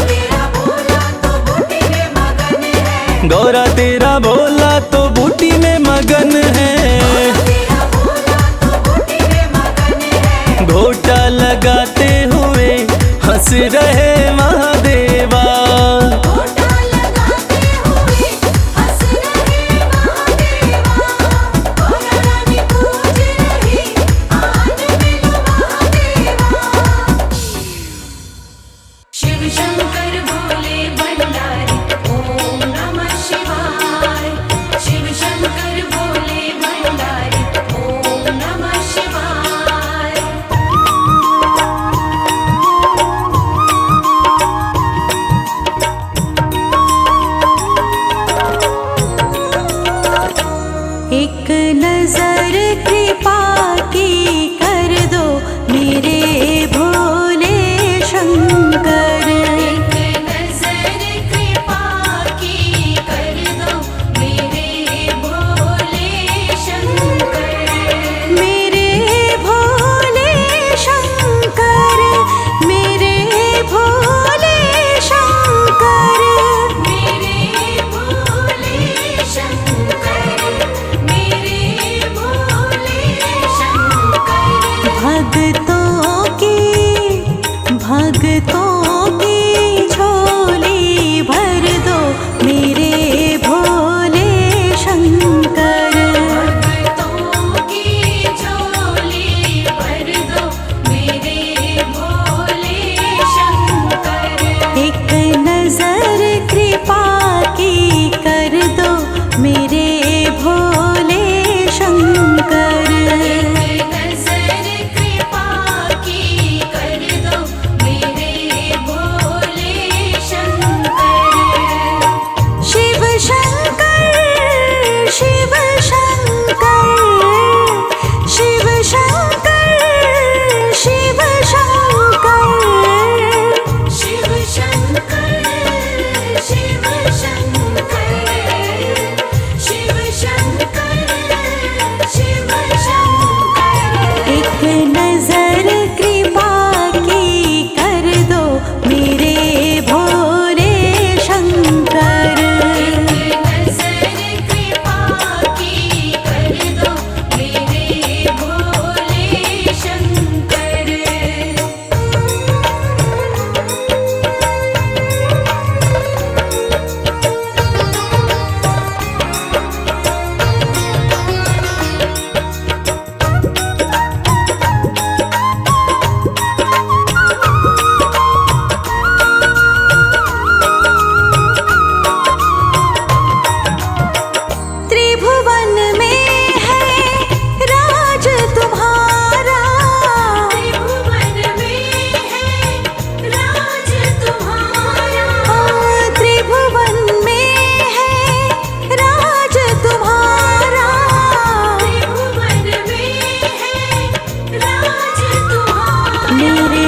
तेरा भोला तो बूटी में मगन है। गौरा तेरा भोला तो बूटी में मगन है। तेरा भोला तो बूटी में मगन है। घोटा लगाते हुए हंस रहे महादेवा। घोटा लगाते हुए हंस रहे महादेवा। गौरा रानी पूज रही आन मिलो महादेवा। शिव शंकर भोले भंडारी ओम नमः शिवाय। शिव शंकर भोले भंडारी ओम नमः शिवाय।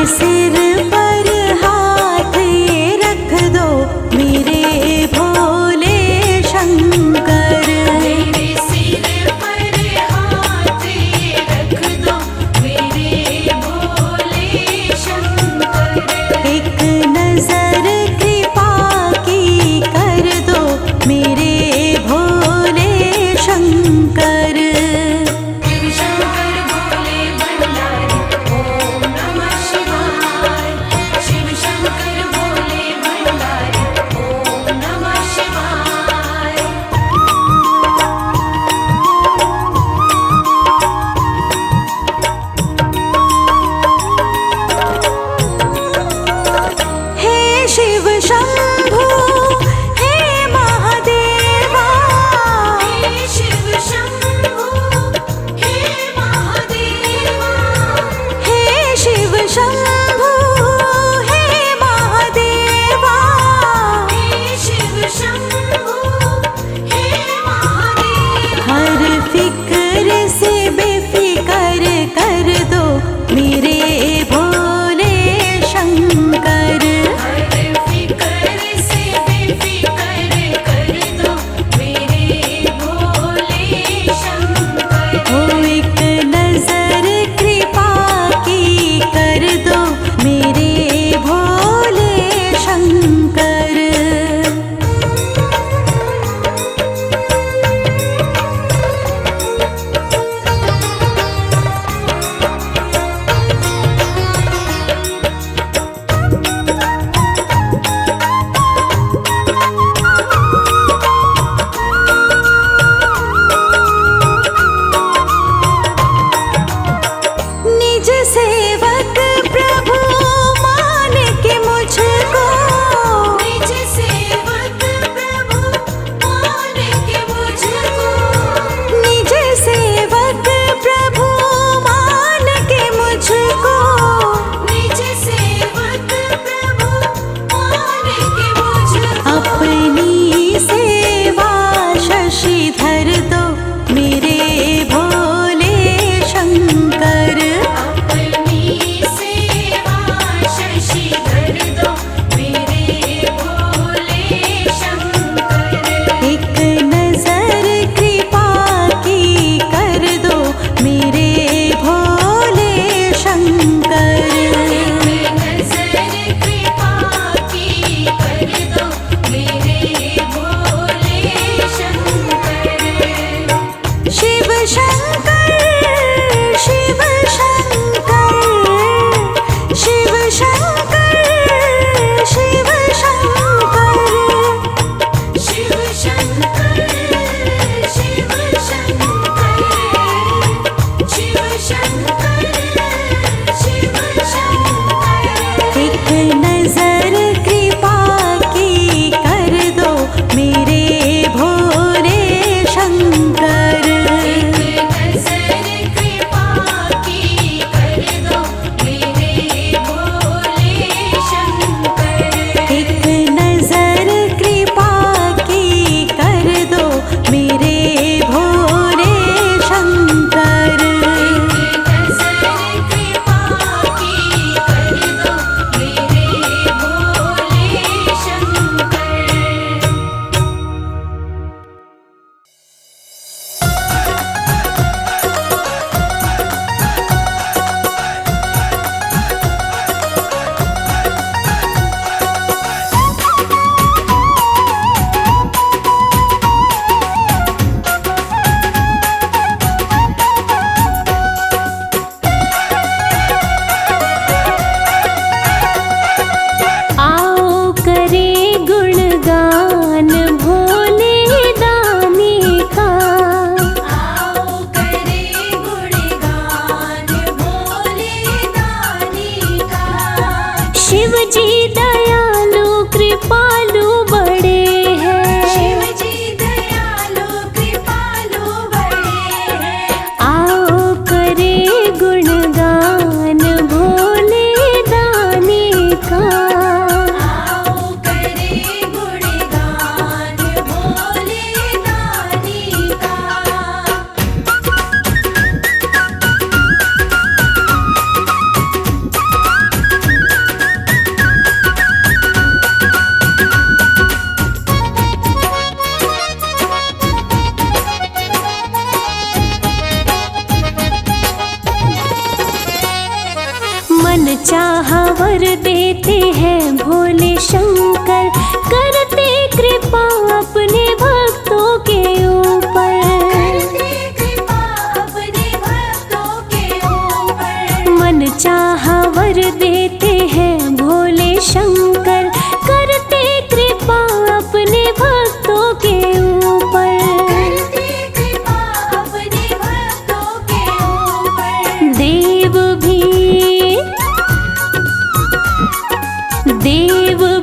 सिर पर हाथ ये रख दो मेरे भोले शंकर। मेरे सिर पर हाथ ये रख दो मेरे भोले शंकर। एक नजर कृपा की कर दो मेरे भोले शंकर। शिव शंकर भोले भंडारी ओम नमः शिवाय। शिव शंकर भोले भंडारी ओम नमः शिवाय। हे शिव शंभु हे महादेवा। हे शिव शंभु हे महादेवा। हे शिव शंभु हे महादेवा। हे शिव शंभु हे महादेवा। हर फिक्र से बेफिक्र कर दो मेरे भोले शंकर। हर फिक्र से बेफिक्र कर दो मेरे भोले शंकर। हो एक नजर कृपा की कर दो मेरे भोले शंकर। निज सेवक प्रभु मान के मुझको। निज सेवक प्रभु मान के मुझको। निज सेवक प्रभु मान के मुझको। निज सेवक प्रभु मान के मुझको। अपनी सेवा शशिधर दो मेरे भोले शंकर। अपनी सेवा शशिधर दो मेरे भोले शंकर। एक नजर कृपा की कर दो मेरे भोले शंकर। नजर कृपा की कर दो मेरे भोले शंकर। शिव शंकर शिव शंकर शिव शंकर शिव शंकर। शिव शंकर शिव शंकर। शिव शंकर शिव शंकर। एक नजर कृपा की कर दो मेरे भोले शंकर। नजर कृपा की कर दो मेरे भोले शंकर। एक नजर कृपा की कर दो मेरे भोले शंकर। नजर कृपा की कर दो मेरे भोले शंकर। आओ करे गुणगान भोले दानी का। आओ करे गुणगान भोले दानी का। शिव जी दयालु कृपालु बड़े हैं। शिव जी दयालु कृपालु बड़े हैं। आओ करे गुणगान भोले दानी का। आओ करे गुणगान भोले दानी का। मन चाहा वर देते हैं भोले शंकर, करते कृपा अपने भक्तों के ऊपर। करते कृपा अपने भक्तों के ऊपर। मन चाहा वर देते हैं भोले शंकर, करते कृपा अपने भक्तों के ऊपर। करते कृपा अपने भक्तों के ऊपर। देव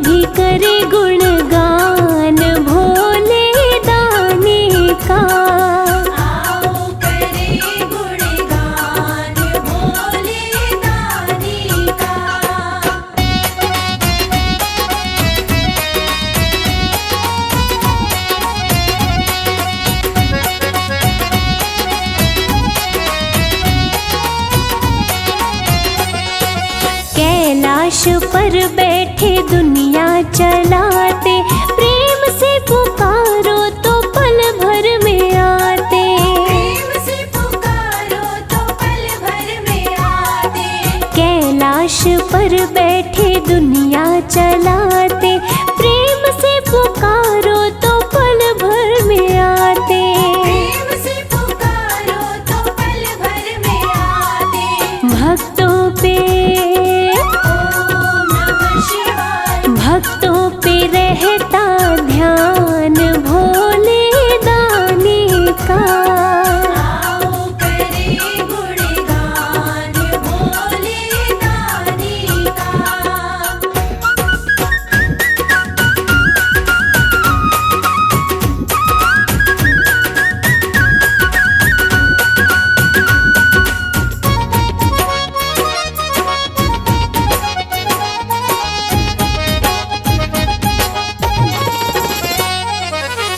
भी करे गुणगान भोले दाने का। आओ करे गुणगान भोले दानी का। कैलाश पर बैठे दुनिया चलाते, प्रेम से पुकारो तो पल भर में आते। प्रेम से पुकारो तो पल भर में आते। कैलाश पर बैठे दुनिया चलाते, प्रेम से पुकारो तो पल भर में आते। प्रेम से पुकारो तो पल भर में आते। भक्तों पे ओम नमः शिवाय। भक्तों पे रहता ध्यान भोले दाने का। आओ करे गुणगान भोले दानी का।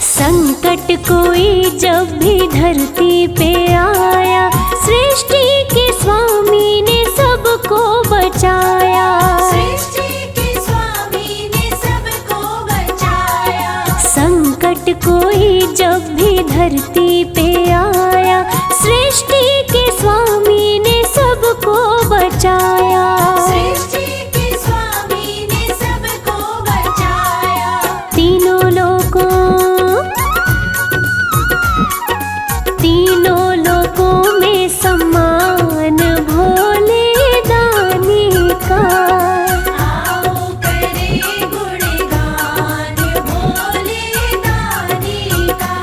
संकट कोई जब भी धरती पे आया, सृष्टि के स्वामी ने सबको बचाया। सृष्टि के स्वामी ने सबको बचाया। संकट कोई जब भी धरती पे आया, सृष्टि के स्वामी ने सबको बचाया। सृष्टि के स्वामी ने सबको बचाया। तीनों लोकों में सम्मान भोले दानी का। आओ करे गुणगान भोले दानी का।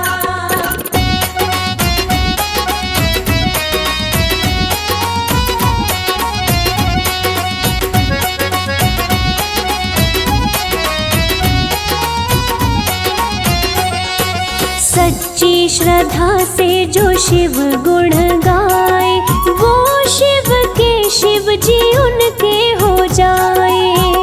सच्ची श्रद्धा से जो शिव गुण गाए, वो शिव के शिव जी उनके हो जाए। ओ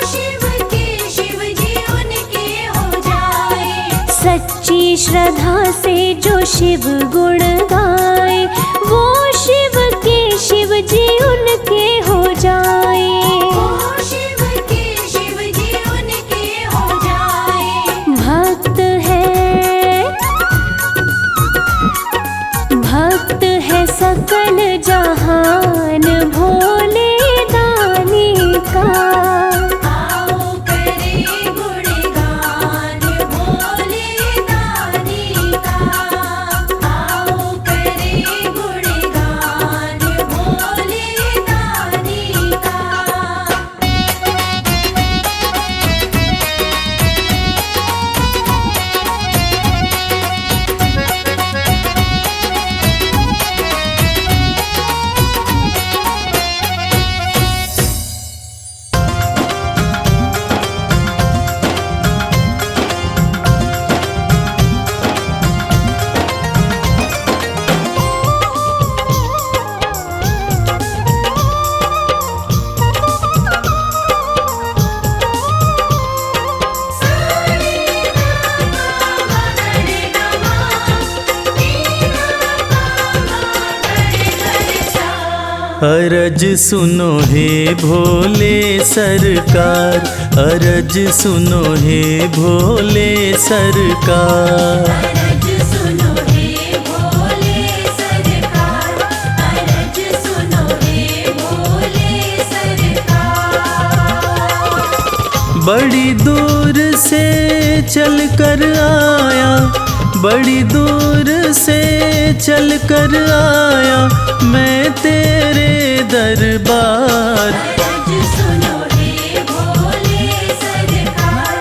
शिव के शिव जी उनके हो जाए। सच्ची श्रद्धा से जो शिव गुण गाए, वो शिव के शिव जी उनके हो जाए। ओ शिव के शिव जी उनके हो जाए। भक्त है सकल जहान भोले दानी का। आओ करे गुणगान भोले दानी का। आओ करे गुणगान भोले दानी का। अरज सुनो हे भोले सरकार, अरज सुनो हे भोले सरकार। अरज सुनो हे भोले सरकार। अरज सुनो हे भोले सरकार। बड़ी दूर से चल कर आया, बड़ी दूर से चल कर आया मैं तेरे दरबार। अरज सुनो हे भोले सरकार,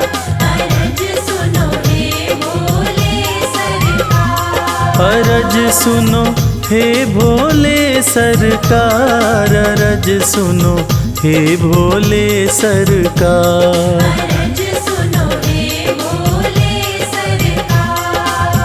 अरज सुनो हे भोले सरकार। अरज सुनो हे भोले सरकार, अरज सुनो हे भोले सरकार। अरज सुनो हे भोले सरकार।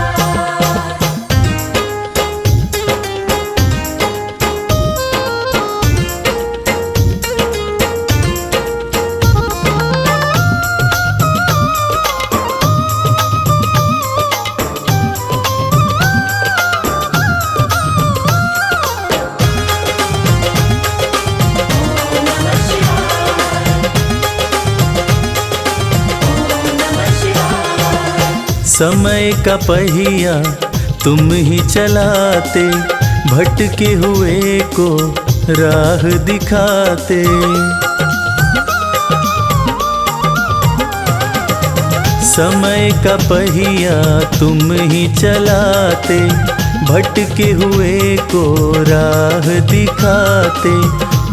समय का पहिया तुम ही चलाते, भटके हुए को राह दिखाते। समय का पहिया तुम ही चलाते, भटके हुए को राह दिखाते।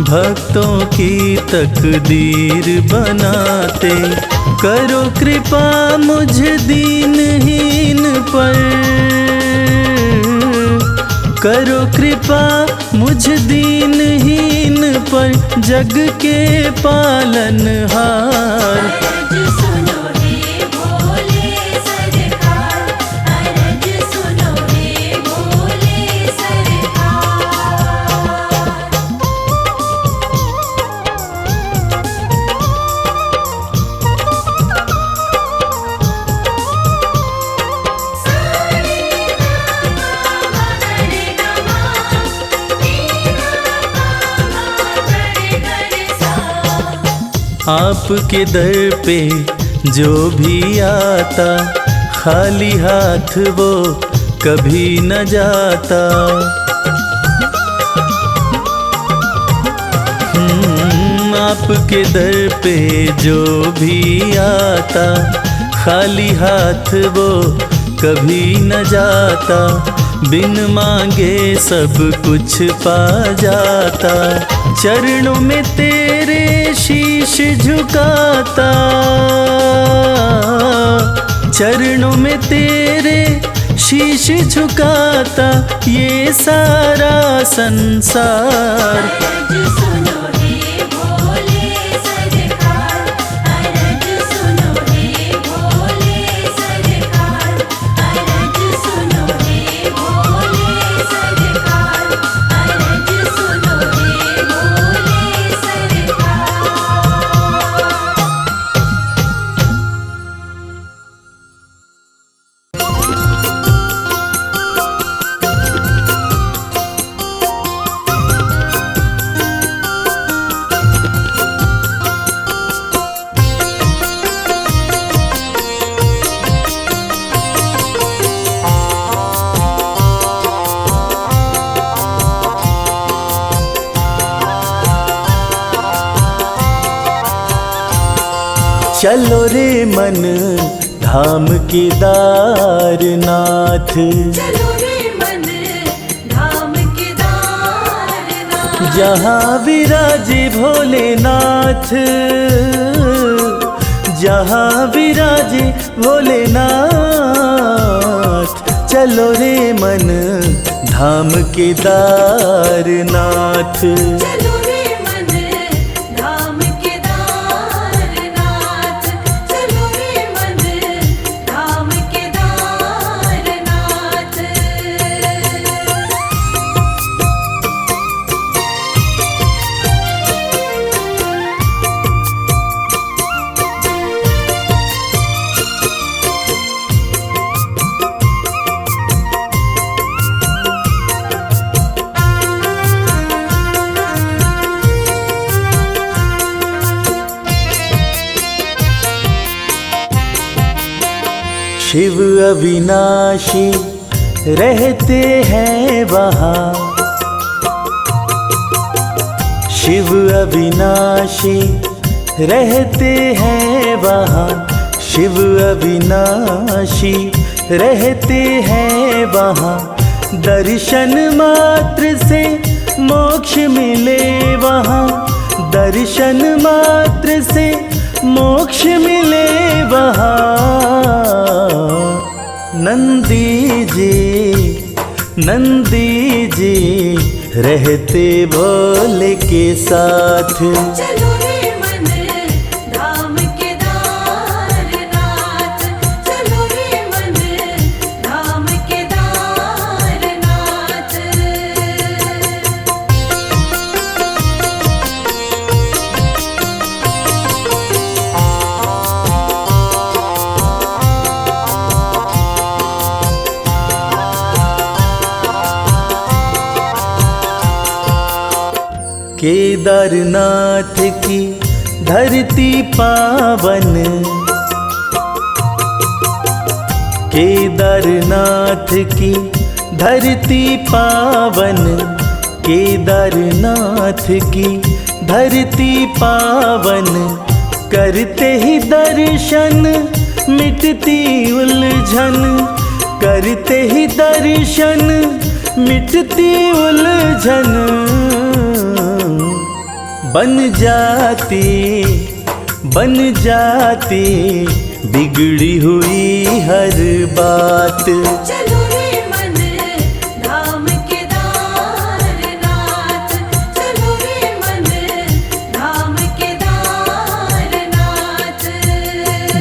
भक्तों की तकदीर बनाते, करो कृपा मुझ दीनहीन पर, करो कृपा मुझ दीनहीन पर, जग के पालनहार। अरज सुनो हे भोले सरकार, अरज सुनो हे भोले सरकार। आपके दर पे जो भी आता, खाली हाथ वो कभी न जाता। आपके दर पे जो भी आता, खाली हाथ वो कभी न जाता। बिन मांगे सब कुछ पा जाता, चरणों में तेरे शीश झुकाता, चरणों में तेरे शीश झुकाता ये सारा संसार। अरज सुनो हे भोले सरकार, अरज सुनो हे भोले सरकार, अरज सुनो हे भोले सरकार, अरज सुनो हे भोले सरकार। चलो रे मन धाम केदारनाथ, चलो रे मन धाम केदारनाथ, जहाँ विराजे भोलेनाथ, जहाँ विराजे भोलेनाथ। चलो रे मन धाम केदारनाथ। चलो रे मन धाम केदारनाथ, चलो रे मन धाम केदारनाथ। शिव अविनाशी रहते हैं वहाँ, शिव अविनाशी रहते हैं वहाँ शिव अविनाशी, रहते हैं वहाँ दर्शन मात्र से मोक्ष मिले वहाँ, दर्शन मात्र से मोक्ष मिले वहाँ। नंदी जी रहते भोले के साथ। चलो रे मन धाम केदारनाथ, चलो रे मन धाम केदारनाथ। केदारनाथ की धरती पावन, केदारनाथ की धरती पावन, केदारनाथ की धरती पावन। करते ही दर्शन मिटती उलझन, करते ही दर्शन मिटती उलझन। बन जाती बिगड़ी हुई हर बात। चलो रे मन धाम केदारनाथ, चलो रे मन धाम केदारनाथ।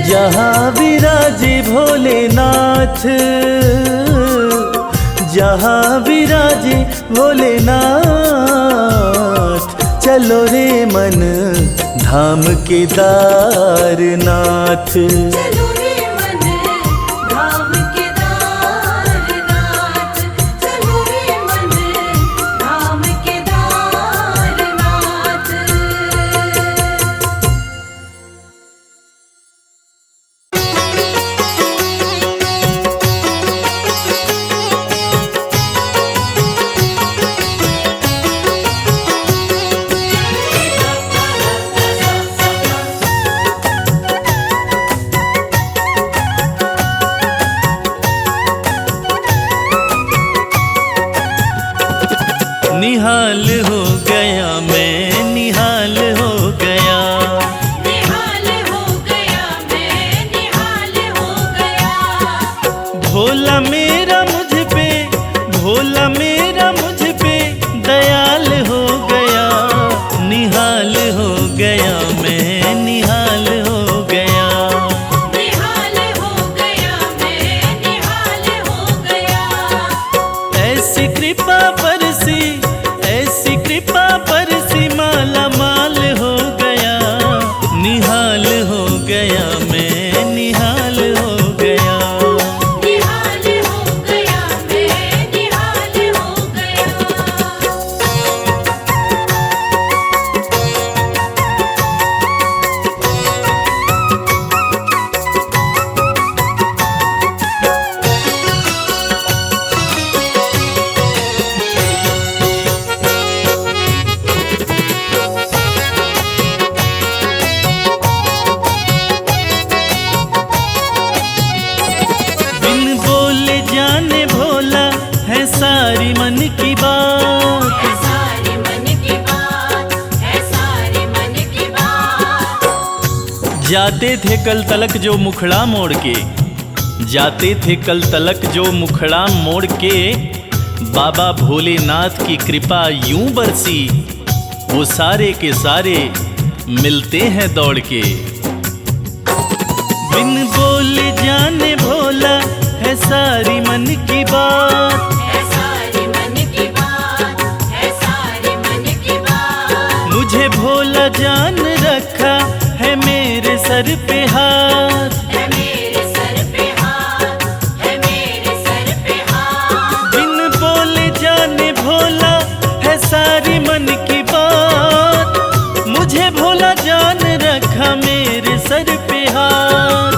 जहाँ विराजे भोलेनाथ, जहाँ विराजे भोलेनाथ। चलो रे मन धाम केदारनाथ। चलो रे मन धाम केदारनाथ, चलो रे मन धाम केदारनाथ। निहाल हो गया मैं, निहाल हो गया, निहाल हो गया मैं, निहाल हो गया। भोला मेरा मुझ पे, भोला मेरा मुझ पे दयाल हो गया। निहाल हो गया मैं, निहाल हो गया, निहाल हो गया मैं, निहाल हो गया। ऐसी कृपा बरसी, ऐसी कृपा बरसी, माला माल हो गया। निहाल हो गया मैं, निहाल हो गया। निहाल हो गया मैं, निहाल हो गया। बिन बोले जाने भोला है सारी मन की बात। है सारी मन की बात, है सारी मन की बात। जाते थे कल तलक जो मुखड़ा मोड़ के, जाते थे कल तलक जो मुखड़ा मोड़ के, बाबा भोलेनाथ की कृपा यूं बरसी, वो सारे के सारे मिलते हैं दौड़ के। बिन बोले जाने भोला है सारी मन की बात। है सारी मन की बात, है सारी मन की बात। मुझे भोला जान रखा है मेरे सर पे हाथ। है मेरे सर पे हाथ, है मेरे सर पे हाथ। बिन बोले जाने भोला है सारी मन की बात। मुझे भोला जान रखा मेरे सर पे हाथ।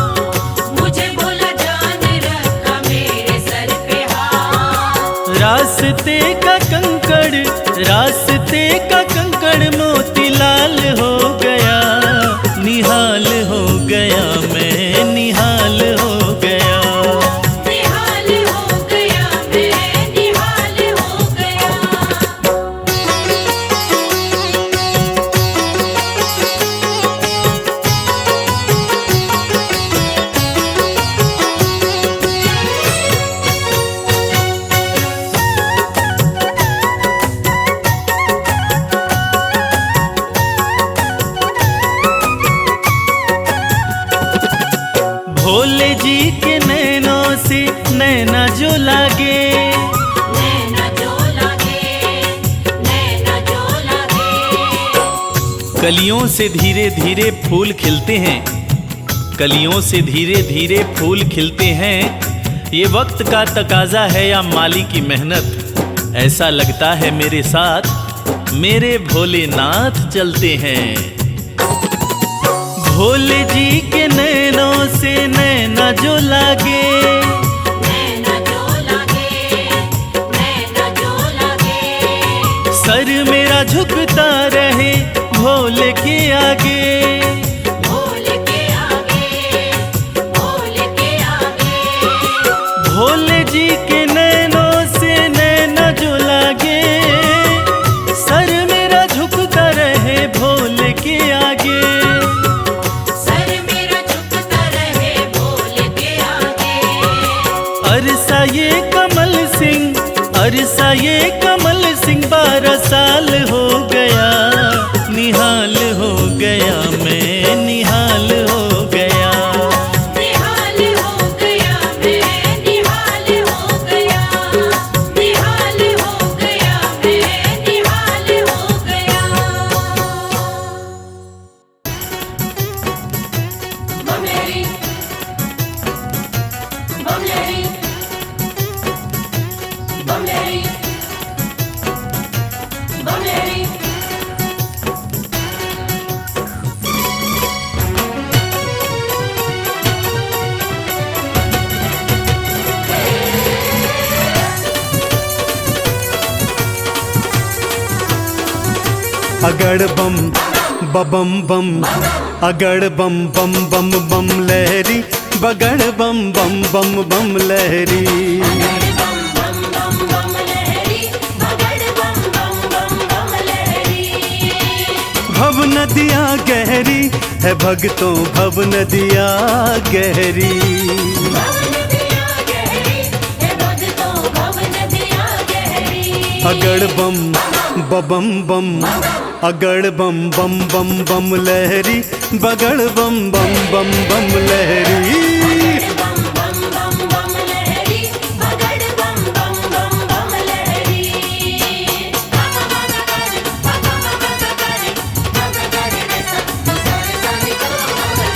मुझे भोला जान रखा मेरे सर पे हाथ। रास्ते का कंकड़, रास्ते का कंकड़ मोतीलाल हो गया। कलियों से धीरे धीरे फूल खिलते हैं, कलियों से धीरे धीरे फूल खिलते हैं। ये वक्त का तकाजा है या माली की मेहनत, ऐसा लगता है मेरे साथ मेरे भोलेनाथ चलते हैं। भोले जी के नैनों से नैना जो लागे, नैना जो लागे, नैना जो लागे। सर मेरा झुकता रहे भोले के आगे, भोले के आगे, भोले के आगे। भोले जी के नैनों से नैना जो लागे, सर मेरा झुकता रहे भोले के आगे। सर मेरा झुकता रहे भोले के आगे। अरसा ये कमल सिंह, अरसा ये कमल सिंह 12 साल हो गया, निहाल हो गया मैं, निहाल हो गया। निहाल हो गया मैं, निहाल हो गया। निहाल हो गया मैं, निहाल हो गया। बमलेरी, बमलेरी, बमलेरी, बमलेरी। अगड़ बम बबम बम, अगड़ बम बम बम बम लहरी, बगड़ बम बम बम बम लहरी। बम बम बम बम लहरी, बगड़ बम बम बम बम लहरी। भव नदिया गहरी है भक्तों, भव नदिया गहरी। भवन दिया गहरी है भक्तों, भवन दिया गहरी। अगड़ बम बबम बम, अगड़ बम बम बम बम लहरी, बगड़ बम बम बम बम लहरी। बम बम बम बम लहरी, बगड़ बम बम बम बम लहरी। बाबा बाबा करे, बाबा बाबा करे, बाबा करे रे सब तो सारे सारे करो बाबा।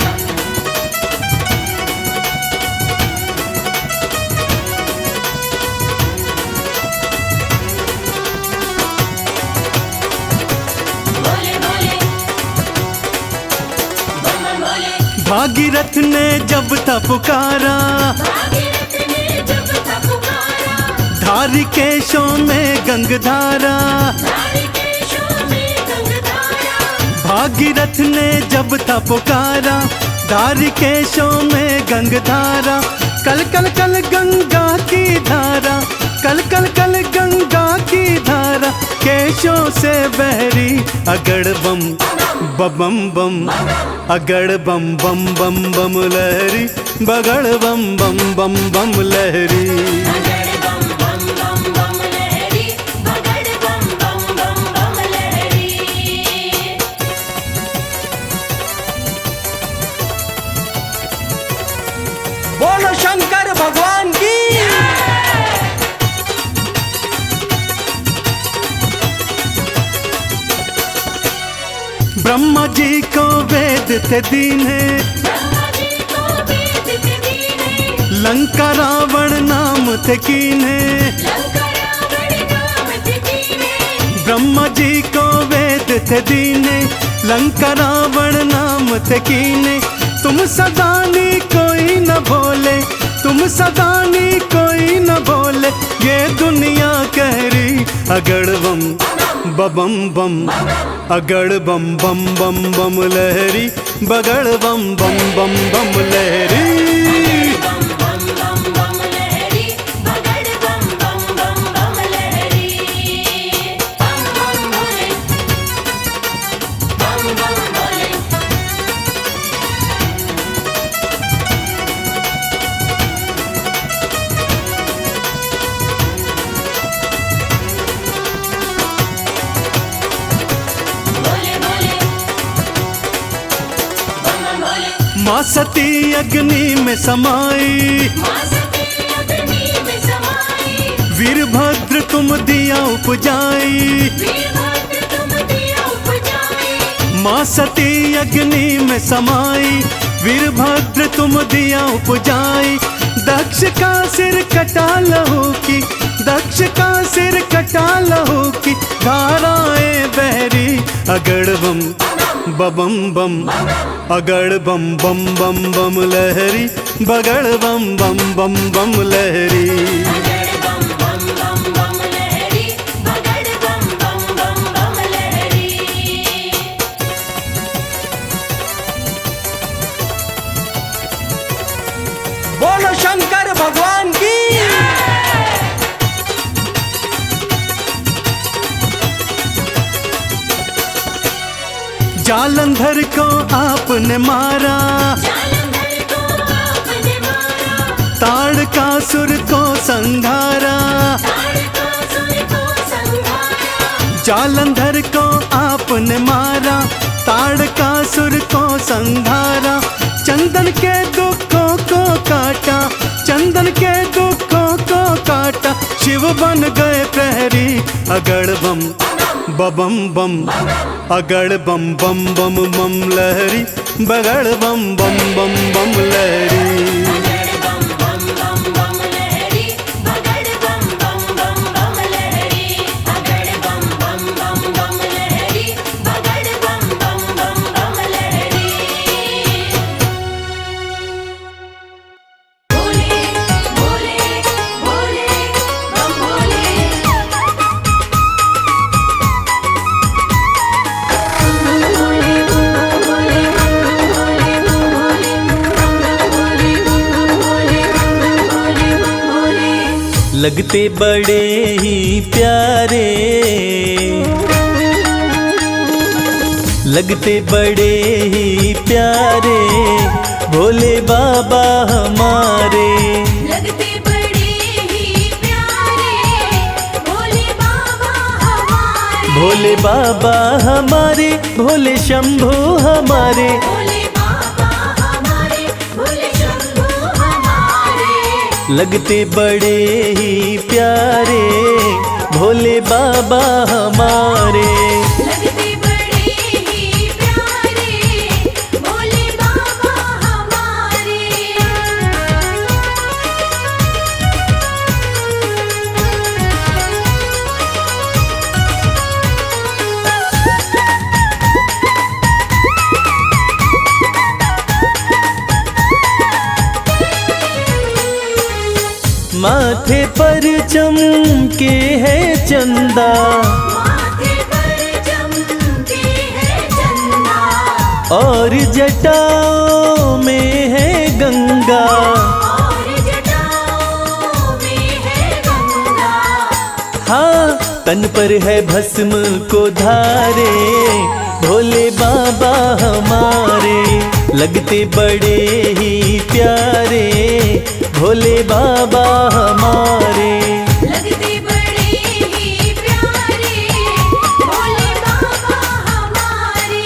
भोले भोले, बम बम भोले। भागीरथ ने जब था पुकारा, भागीरथ ने जब था पुकारा, धारी केशों में गंगधारा। धारी केशों में गंगधारा। भागीरथ ने जब था पुकारा, धारी केशों में गंगधारा। कल कल कल गंगा की धारा, कल कल कल गंगा की धारा, केशों से बहरी। अगड़ बम बम बम, अगड़ बम बम बम बम लहरी, बगड़ बम बम बम बम लहरी। बगड़ बम बम बम बम लहरी, बगड़ बम बम बम बम लहरी। बोलो शंकर भगवान की। ब्रह्मा जी को वेद थे दीने, ब्रह्मा जी को वेद थे दीने। लंका रावण नाम थे कीने। लंका रावण नाम थे दीने। ब्रह्मा जी को वेद थे दीने, लंका रावण नाम थे कीने। तुम सदानी कोई न बोले, तुम सदानी कोई न बोले, ये दुनिया कह रही। अगड़ बम बम बम, अगड़ बम बम बम बम लहरी, बगड़ बम बम बम बम लहरी। बम बम बम बम लहरी, बगड़ बम बम बम बम लहरी। बम बम भोले, बम बम भोले। भोले भोले, बम बम भोले। माँ सती अग्नि में समाई, माँ सती अग्नि में समाई। वीरभद्र तुम दिया उपजाई। वीरभद्र तुम दिया उपजाई। माँ सती अग्नि में समाई, वीरभद्र तुम दिया उपजाई। दक्ष का सिर कटा लहू की, दक्ष का सिर कटा लहू की, धाराएं बहरी अगड़ बम बम बम, अगड़ बम बम बम बम लहरी, बगड़ बम बम बम बम लहरी। अगड़ बम बम बम बम लहरी, बगड़ बम बम बम बम लहरी। बोलो शंकर भगवान की। जालंधर को आपने मारा, जालंधर को आपने मारा, ताड़कासुर को संघारा। ताड़कासुर को संहारा। जालंधर को आपने मारा, ताड़कासुर को संघारा। चंदन के दुखों को काटा, चंदन के दुखों को काटा। शिव बन गए प्रहरी अगड़ बम बम बम, अगड़ बम बम बम बम लहरी, बगड़ बम बम बम बम लहरी। अगड़ बम बम बम बम लहरी, बगड़ बम बम बम बम लहरी। अगड़ बम बम बम बम लहरी, बगड़ बम बम बम बम लहरी। भोले भोले भोले बम भोले। लगते बड़े ही प्यारे, लगते बड़े ही प्यारे, भोले बाबा हमारे। लगते बड़े ही प्यारे, भोले बाबा हमारे। भोले बाबा हमारे, भोले शंभू हमारे। भोले बाबा हमारे, भोले शंभू हमारे। लगते बड़े ही प्यारे, भोले बाबा हमारे। लगते बड़े ही प्यारे, भोले बाबा हमारे। माथे पर चमके है चंदा, माथे पर चमके है चंदा, और जटाओं में है गंगा। और जटाओं में है गंगा। हाँ, तन पर है भस्म को धारे, भोले बाबा हमारे। लगते बड़े ही प्यारे, भोले बाबा हमारे। लगते बड़े ही प्यारे, भोले बाबा हमारे।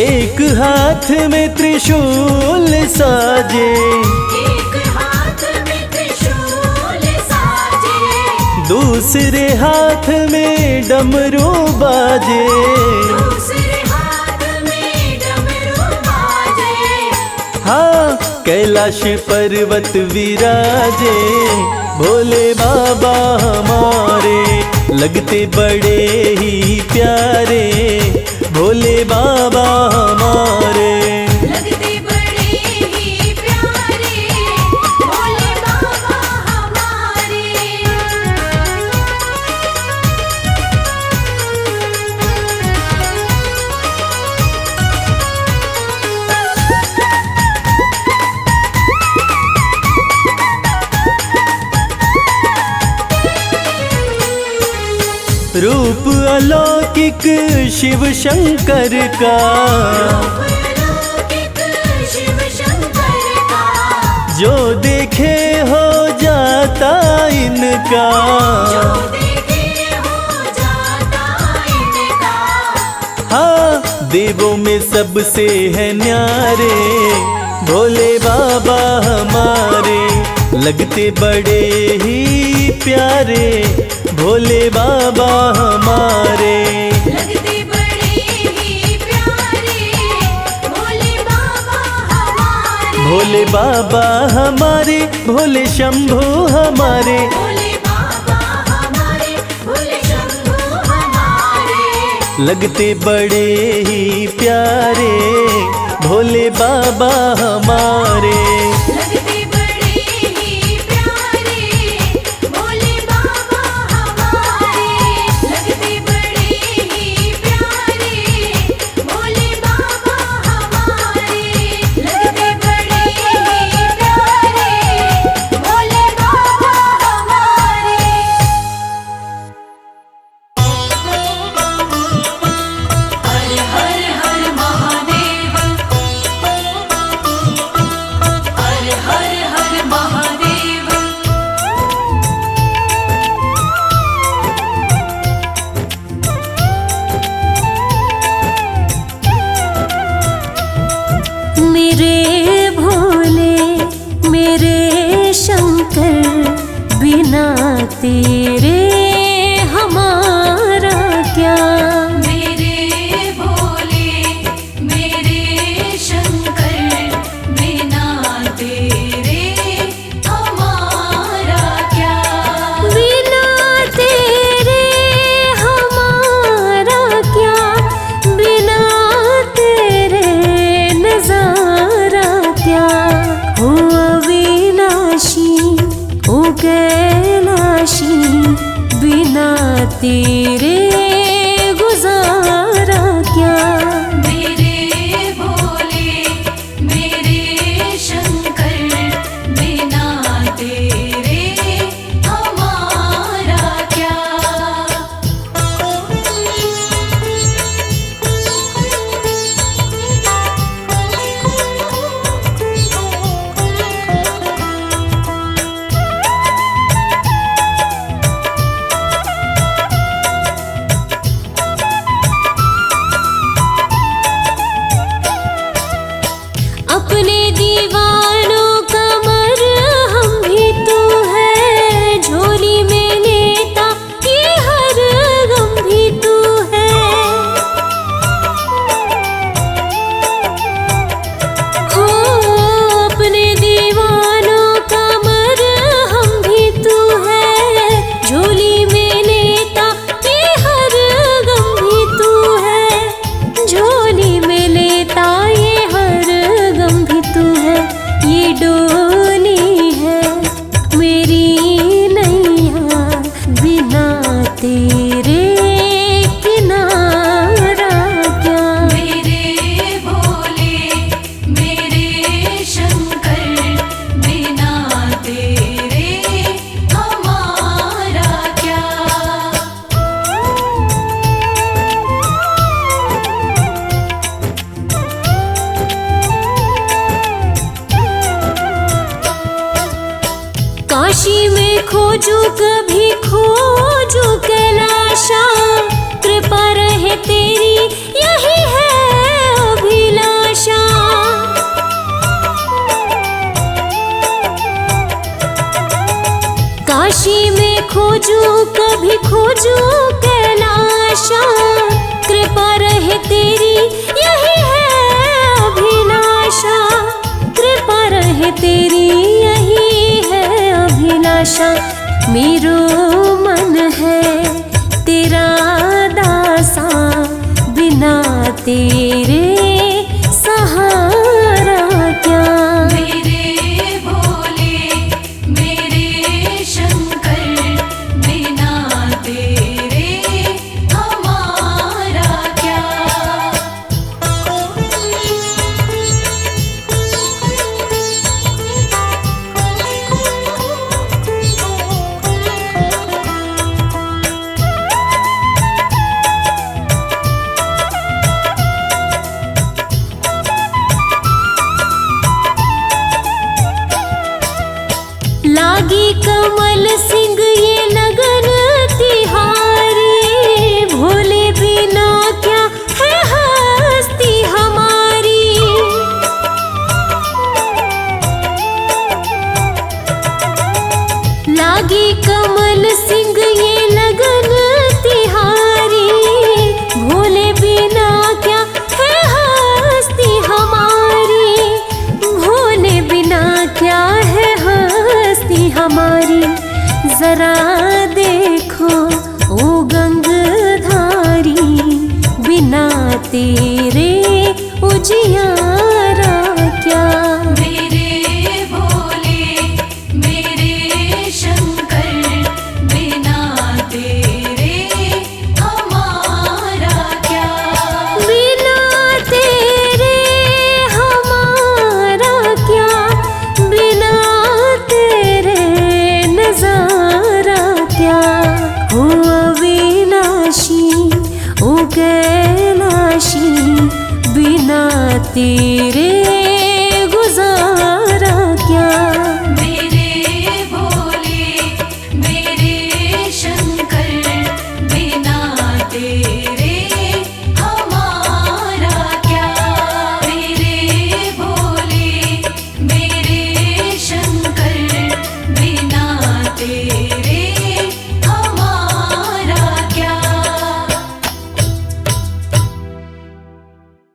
एक हाथ में त्रिशूल साजे, एक हाथ में त्रिशूल साजे, दूसरे हाथ में डमरू बाजे। दूसरे हाथ में डमरू बाजे। हाँ, कैलाश पर्वत विराजे, भोले बाबा हमारे। लगते बड़े ही प्यारे, भोले बाबा हमारे। लगते बड़े ही प्यारे, भोले बाबा हमारे। रूप अलौकिक शिव शंकर का, अलौकिक शिव शंकर का, जो देखे हो जाता इनका। जो देखे हो जाता इनका। हाँ, दे देवों में सबसे है न्यारे, भोले बाबा हमारे लगते बड़े ही प्यारे, भोले बाबा हमारे। लगते बड़े ही प्यारे, भोले बाबा हमारे। भोले बाबा हमारे, भोले शंभू हमारे, भोले बाबा हमारे, भोले शंभू हमारे। लगते बड़े ही प्यारे, भोले बाबा हमारे। लगते बड़े ही प्यारे, भोले बाबा हमारे। लगते बड़े ही प्यारे, भोले बाबा हमारे। लगते बड़े ही प्यारे, भोले बाबा हमारे। हर हर हर महादेव, हर हर हर महादेव। मेरे भोले मेरे शंकर, बिना तेरे हमारा क्या। मेरे भोले मेरे शंकर, बिना तेरे हमारा क्या। बिना तेरे हमारा क्या, बिना तेरे नजारा क्या। हो अविनाशी हो कैलाशी, बिना तेरे गुजारा क्या। मेरे भोले मेरे शंकर, बिना तेरे हमारा क्या। अपने दीवानों का मरहम भी तू है, झोली में लेता ये हर गम भी तू है। हो अपने दीवानों का मरहम भी तू है, झोली में लेता ये हर गम भी तू है। झोली में लेता ये हर गम भी तू है। ये डोली है मेरी नैया, बिना तेरे किनारा क्या। मेरे भोले मेरे शंकर, बिना तेरे हमारा क्या। काशी में खोजू कभी खोजू कैलाशा, कृपा रहे तेरी यही है अभिलाषा। काशी में खोजू कभी खोजू कैलाशा, कृपा रहे तेरी यही है अभिलाषा। कृपा रहे तेरी यही है अभिलाषा। मेरो मन है तेरा दासा, बिना तेरे सहारा क्या। मेरे भोले मेरे शंकर, बिना तेरे हमारा क्या। तेरे